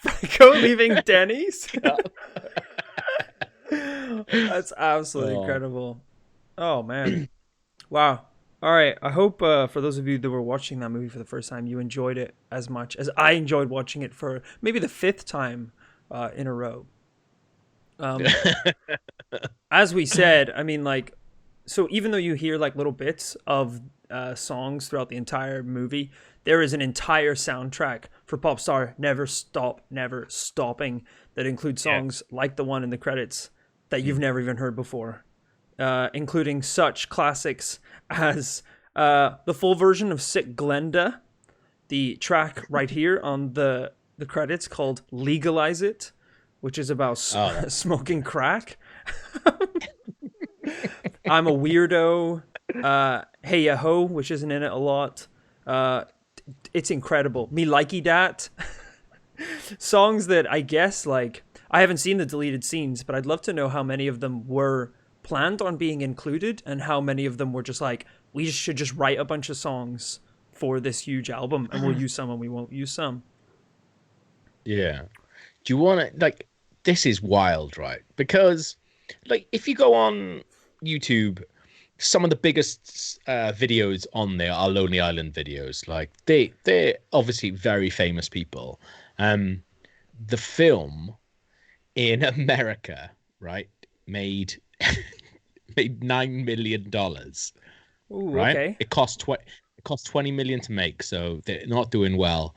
Franco leaving Denny's. That's absolutely Oh. incredible. Oh man. Wow. All right. I hope for those of you that were watching that movie for the first time, you enjoyed it as much as I enjoyed watching it for maybe the fifth time in a row. Um, as we said, I mean, like, so even though you hear like little bits of songs throughout the entire movie, there is an entire soundtrack for Popstar Never Stop, Never Stopping that includes Yeah. songs like the one in the credits that you've never even heard before, including such classics as the full version of Sick Glenda, the track right here on the credits called Legalize It, which is about Oh, smoking crack. I'm a weirdo. Hey Ya Ho, which isn't in it a lot. Uh, it's incredible. Me Likey Dat. Songs that I guess, like, I haven't seen the deleted scenes, but I'd love to know how many of them were planned on being included and how many of them were just like, we should just write a bunch of songs for this huge album and we'll use some and we won't use some. yeah. Do you want to like? This is wild, right? Because like, if you go on YouTube, some of the biggest videos on there are Lonely Island videos. Like they're obviously very famous people. Um, the film in America, right, made made $9 million. Ooh, Right, okay. it cost 20 million to make, so they're not doing well.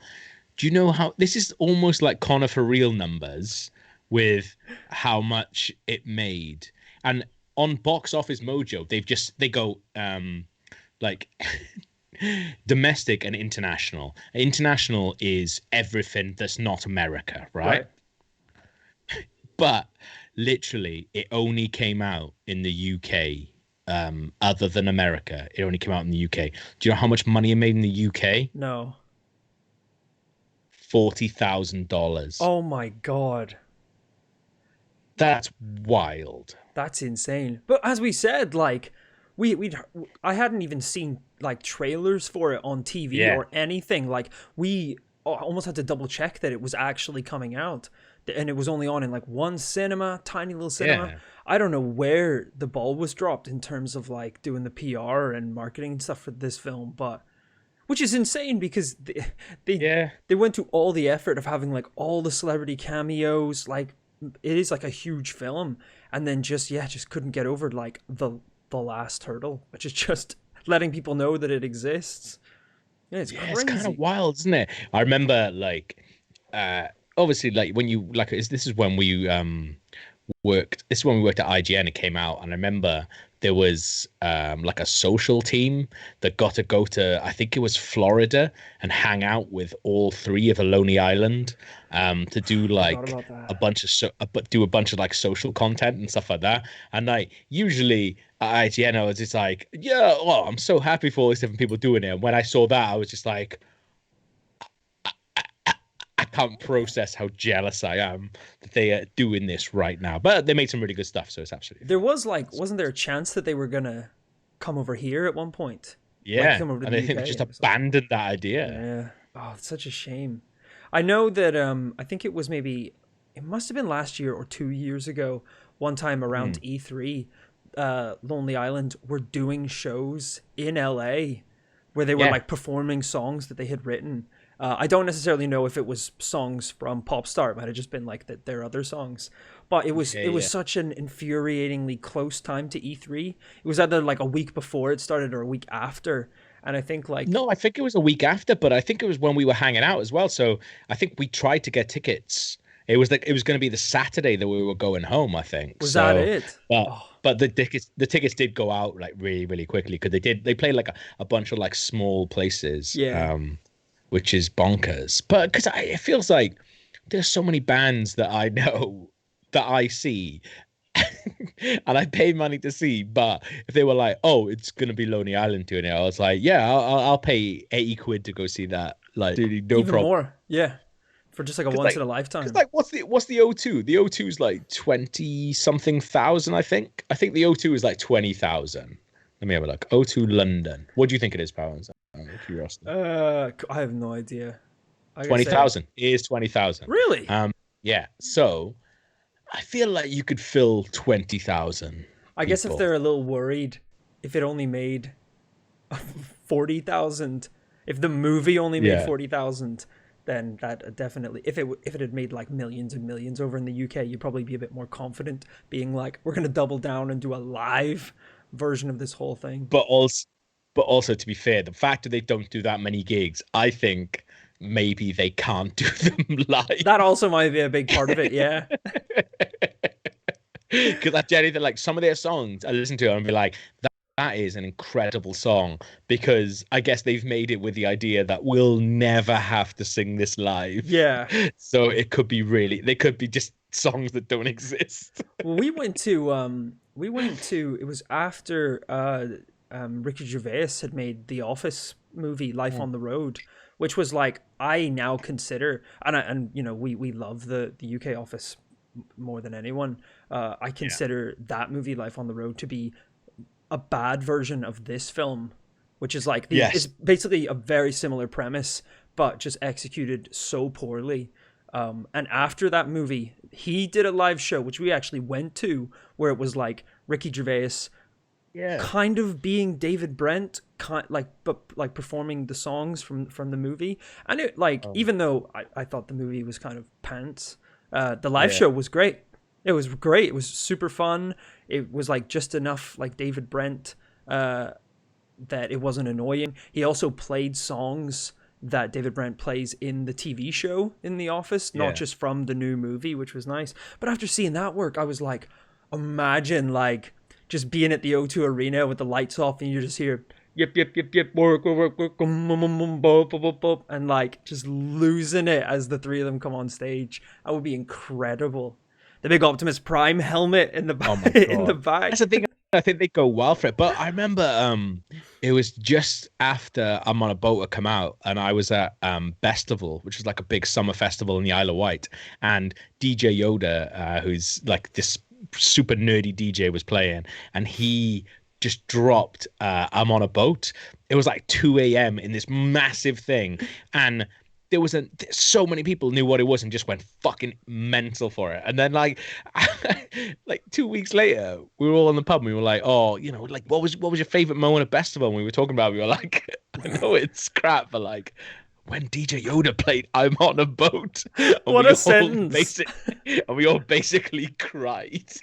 Do you know how this is almost like Connor for real numbers with how much it made? And on Box Office Mojo, they go like domestic and international. International is everything that's not America, right? Right. But literally, it only came out in the UK. Other than America, it only came out in the UK. Do you know how much money it made in the UK? No. $40,000. Oh my God. That's wild. That's insane. But as we said, like, we I hadn't even seen like trailers for it on TV Yeah. or anything. Like we almost had to double check that it was actually coming out, and it was only on in like one cinema, tiny little cinema. Yeah. I don't know where the ball was dropped in terms of like doing the PR and marketing stuff for this film, but which is insane because they Yeah. they went to all the effort of having like all the celebrity cameos. Like it is like a huge film, and then just couldn't get over like the last hurdle, which is just letting people know that it exists. Yeah, it's Yeah, it's kind of crazy. wild, isn't it? I remember like obviously like when you like this is when we worked this is when we worked at IGN. It came out, and I remember there was like a social team that got to go to, I think it was Florida, and hang out with all three of the Lonely Island to do Forgot like about that. a bunch of but do a bunch of like social content and stuff like that. And like usually at IGN I was just like, yeah, oh, I'm so happy for all these different people doing it. And when I saw that I was just like, I can't process how jealous I am that they are doing this right now. But they made some really good stuff, so it's absolutely There fine. was like, wasn't there a chance that they were gonna come over here at one point? like Yeah, come over to and the I think they UK. just And it was like, abandoned that idea. yeah, oh, it's such a shame. I know that I think it was maybe it must have been last year or 2 years ago. One time around Mm. E3, Lonely Island were doing shows in LA where they were Yeah, like performing songs that they had written. I don't necessarily know if it was songs from Popstar. It might have just been like that their other songs, but yeah, it was yeah. such an infuriatingly close time to E3. It was either like a week before it started or a week after, and I think like No, I think it was a week after, but I think it was when we were hanging out as well. So I think we tried to get tickets. It was going to be the Saturday that we were going home, I think. was that So, it? but Oh the tickets did go out like really really quickly because they played like a bunch of like small places, yeah, which is bonkers. But because it feels like there's so many bands that I know that I see and I paid money to see. But if they were like, "Oh, it's gonna be Lonely Island doing it," I was like, "Yeah, I'll pay 80 quid to go see that." Like, dude, no even problem. more. Yeah, for just like a once in a Because lifetime. like, what's the O2? The O2 is like 20 something thousand, I think. I think the O2 is like 20,000. Let me have a look. O2 London. What do you think it is, Powers? Out of curiosity. I have no idea. I gotta say, 20,000 is 20,000. really? Yeah. So I feel like you could fill 20,000 I guess if people. they're a little worried, if it only made 40,000, if the movie only made Yeah. 40,000, then that definitely. If it had made like millions and millions over in the UK, you'd probably be a bit more confident, being like, we're gonna double down and do a live version of this whole thing. but also but also to be fair, the fact that they don't do that many gigs, I think maybe they can't do them live. That also might be a big part of it. Yeah, Because I genuinely like some of their songs I listen to and be like, that is an incredible song because I guess they've made it with the idea that we'll never have to sing this live. yeah. So it could be really they could be just songs that don't exist. Well, we went to it was after Ricky Gervais had made the Office movie Life Mm. on the Road, which was like I now consider and you know we love the UK Office more than anyone. I Yeah. consider that movie Life on the Road to be a bad version of this film, which is like the it's Yes. basically a very similar premise, but just executed so poorly. And after that movie, he did a live show, which we actually went to, where it was like Ricky Gervais Yeah. kind of being David Brent, but like performing the songs from the movie. And it like Oh, even though I thought the movie was kind of pants, the live yeah. show was great. It was great. It was super fun. It was like just enough like David Brent that it wasn't annoying. He also played songs that David Brent plays in the TV show in The Office, not Yeah. just from the new movie, which was nice. But after seeing that work, I was like, imagine like just being at the O2 Arena with the lights off and you just hear yep yep yep yep work and like just losing it as the three of them come on stage. That would be incredible. The big Optimus Prime helmet in the Oh my in the God. That's back. the thing. I think they go wild for it. But I remember it was just after I'm on a boat had come out and I was at Festival, which is like a big summer festival in the Isle of Wight. And DJ Yoda, who's like this super nerdy DJ, was playing and he just dropped I'm on a boat. It was like 2 a.m. in this massive thing. And there was so many people knew what it was and just went fucking mental for it. And then like 2 weeks later, we were all in the pub and we were like, oh, like what was your favorite moment of festival? And we were talking about, we were like, I know it's crap, but like when DJ Yoda played I'm on a boat and What we a all sentence. basically cried.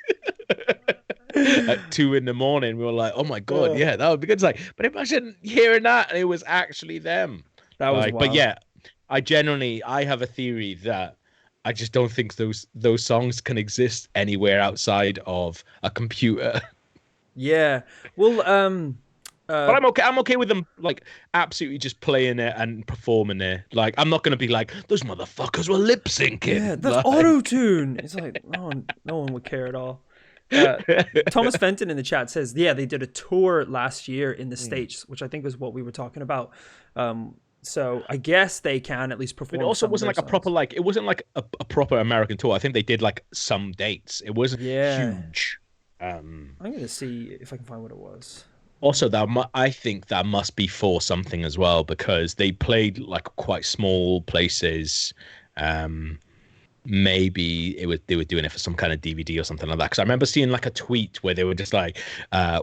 At 2 in the morning, we were like, "Oh my god, Uh, yeah, that would be good." It's like, but imagine hearing that and it was actually them. that was But wild. yeah, I have a theory that I just don't think those songs can exist anywhere outside of a computer. Yeah. Well, But I'm okay with them like absolutely just playing it and performing it. Like I'm not gonna be like those motherfuckers were lip syncing. yeah, that's auto Like tune. It's like no one would care at all. Thomas Fenton in the chat says, yeah, they did a tour last year in the States, which I think was what we were talking about. So I guess they can at least it perform also some of wasn't their like a proper songs. like it wasn't like a proper American tour. I think they did like some dates. It wasn't Yeah. huge. I'm going to see if I can find what it was. Also, I think that must be for something as well because they played like quite small places. Um, Maybe they were doing it for some kind of DVD or something like that. Because I remember seeing like a tweet where they were just like,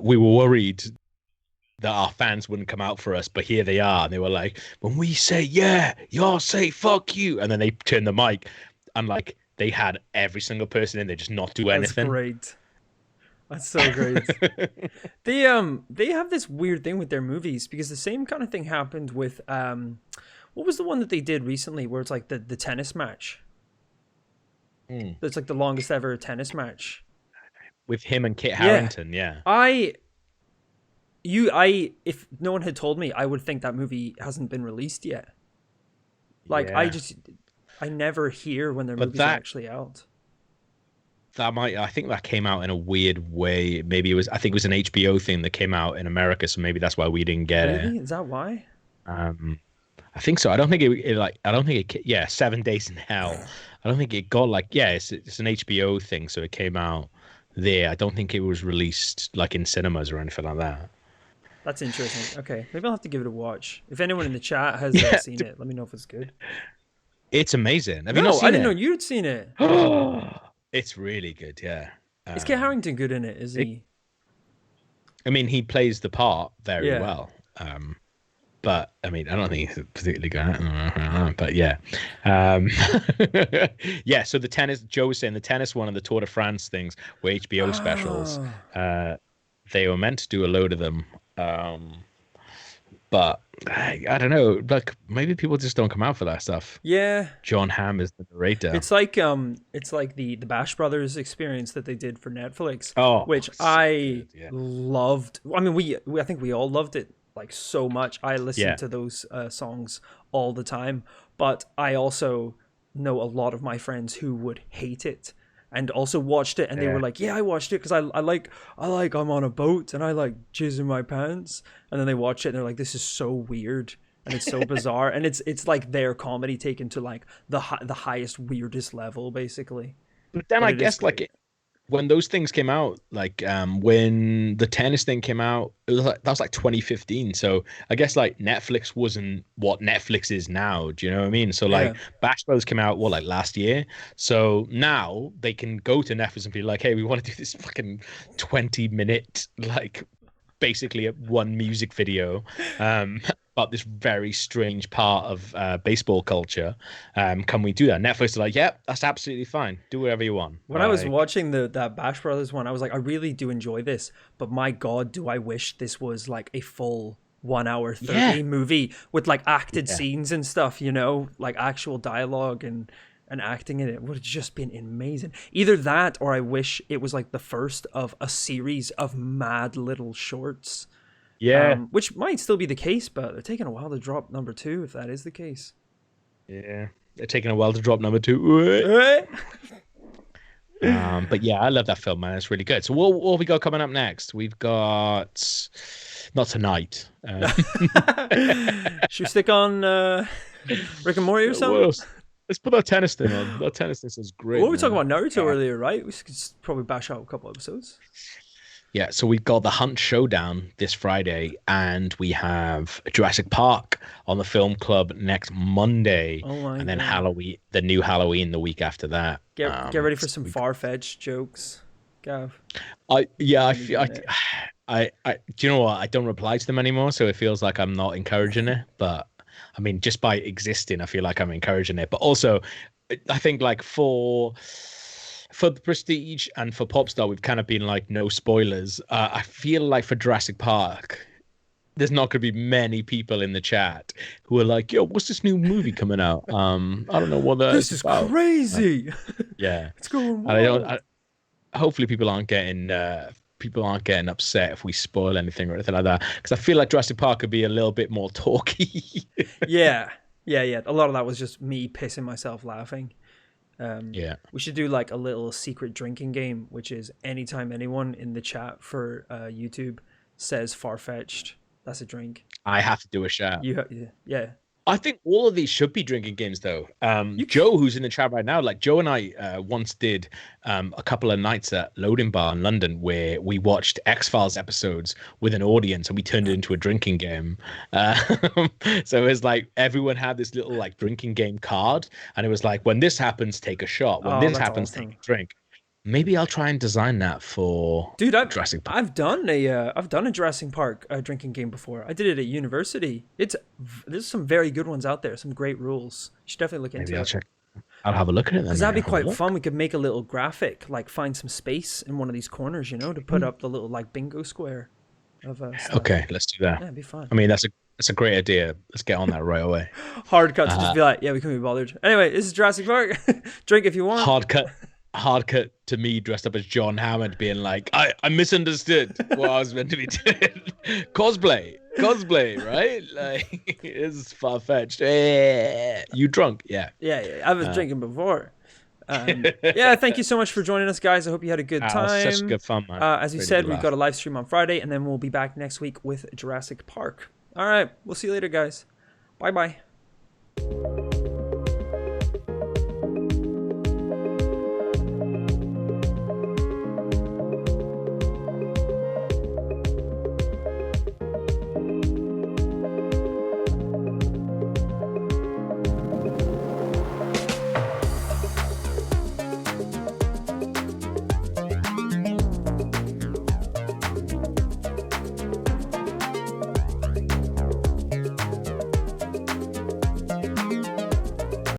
"We were worried that our fans wouldn't come out for us, but here they are." And they were like, "When we say yeah, y'all say fuck you," and then they turn the mic, and like they had every single person in there just not do That's anything. great. That's so great. They have this weird thing with their movies because the same kind of thing happened with what was the one that they did recently where it's like the tennis match. Mm. It's like the longest ever tennis match. With him and Kit Yeah. Harrington, yeah, I if no one had told me, I would think that movie hasn't been released yet. Like yeah. I never hear when their But movies are that actually out. that might I think that came out in a weird way. Maybe I think it was an HBO thing that came out in America, so maybe that's why we didn't get it. Really? Is that why? Um, I think so. I don't think it like I don't think it yeah, 7 Days in Hell. I don't think it got like yeah, it's an HBO thing, so it came out there. I don't think it was released like in cinemas or anything like that. That's interesting. Okay, maybe I'll have to give it a watch. If anyone in the chat has Yeah, seen it, let me know if it's good. it's amazing. Have you not No, I seen didn't know it? you'd seen it. It's really good, yeah. Is Kit Um, Harrington good in it? Is it, he? I mean, he plays the part very Yeah. well. But I mean, I don't think he's particularly good. But yeah, um, yeah. So the tennis, Joe was saying the tennis one and the Tour de France things were HBO specials. Oh, Uh, they were meant to do a load of them, um, but I don't know. Like maybe people just don't come out for that stuff. yeah. John Hamm is the narrator. It's like the Bash Brothers experience that they did for Netflix, Oh, which so I good. Yeah, loved. I mean, we I think we all loved it like so much. I listened yeah, to those songs all the time, but I also know a lot of my friends who would hate it and also watched it and they were yeah. like, yeah, I watched it because I like I'm on a boat and I like jizz in my pants, and then they watch it and they're like, this is so weird and it's so bizarre, and it's like their comedy taken to like the highest weirdest level basically, But then but I it is guess great. like when those things came out, like when the tennis thing came out, it was like that was like 2015. So I guess like Netflix wasn't what Netflix is now. Do you know what I mean? So Yeah, like Bash Bros came out what like last year. So now they can go to Netflix and be like, hey, we want to do this fucking 20-minute like basically a one music video about this very strange part of baseball culture. Can we do that? Netflix is like, yep, that's absolutely fine. Do whatever you want. when I was Like, watching that Bash Brothers one, I was like, I really do enjoy this, but my god, do I wish this was like a full 1 hour yeah, 30 movie with like acted yeah. scenes and stuff, like actual dialogue and acting in it would have just been amazing. Either that or I wish it was like the first of a series of mad little shorts. Yeah, Which might still be the case, but they're taking a while to drop number two if that is the case. yeah. They're taking a while to drop number two. Right? But yeah, I love that film, man. It's really good. So what have we got coming up next? We've got not tonight. Should we stick on Rick and Morty or What something? else? Let's put that tennis thing on. That tennis thing is Well, great, we were talking man. about Naruto Uh, earlier, right? We could probably bash out a couple episodes. yeah, so we've got the Hunt Showdown this Friday, and we have Jurassic Park on the Film Club next Monday, Oh my and then god. Halloween, the new Halloween, the week after that. Get ready for So some we far-fetched jokes, Gav. I yeah, I Gonna be feel doing it. do you know what? I don't reply to them anymore, so it feels like I'm not encouraging it. But I mean, just by existing, I feel like I'm encouraging it. But also, I think like for the Prestige and for Popstar, we've kind of been like no spoilers. I feel like for Jurassic Park, there's not going to be many people in the chat who are like, "Yo, what's this new movie coming out? I don't know what that This is is about." Uh, crazy. yeah, It's going and I don't. wild. Hopefully people aren't getting upset if we spoil anything or anything like that because I feel like Jurassic Park could be a little bit more talky. Yeah. Yeah, yeah. A lot of that was just me pissing myself laughing. Yeah, We should do like a little secret drinking game, which is anytime anyone in the chat for YouTube says far fetched, that's a drink. I have to do a shout. Yeah, yeah. I think all of these should be drinking games, though. You Joe, who's in the chat right now, like Joe and I once did a couple of nights at Loading Bar in London where we watched X-Files episodes with an audience and we turned it into a drinking game. So it was like everyone had this little like drinking game card, and it was like, when this happens, take a shot. When Oh, this that's happens, awesome. take a drink. Maybe I'll try and design that for Dude, Jurassic Park. I've done a Jurassic Park drinking game before. I did it at university. There's some very good ones out there. Some great rules. You should definitely look Maybe into I'll it. check. I'll have a look at it then. Because that'd be Maybe I'll have a quite look. fun. We could make a little graphic, like find some space in one of these corners, to put up the little like bingo square of stuff. Okay, let's do that. Yeah, it'd be fun. I mean, that's a great idea. Let's get on that right away. Hard cut to just be like, yeah, we couldn't be bothered. Anyway, this is Jurassic Park. Drink if you want. Hard cut to me dressed up as John Hammond being like, I misunderstood what I was meant to be doing. Cosplay, right? Like, it's far-fetched. You drunk? Yeah. Yeah, I was drinking before. Yeah, thank you so much for joining us, guys. I hope you had a good time. Such good fun, man. As you Really said, good we've laugh. got a live stream on Friday, and then we'll be back next week with Jurassic Park. All right, we'll see you later, guys. Bye-bye.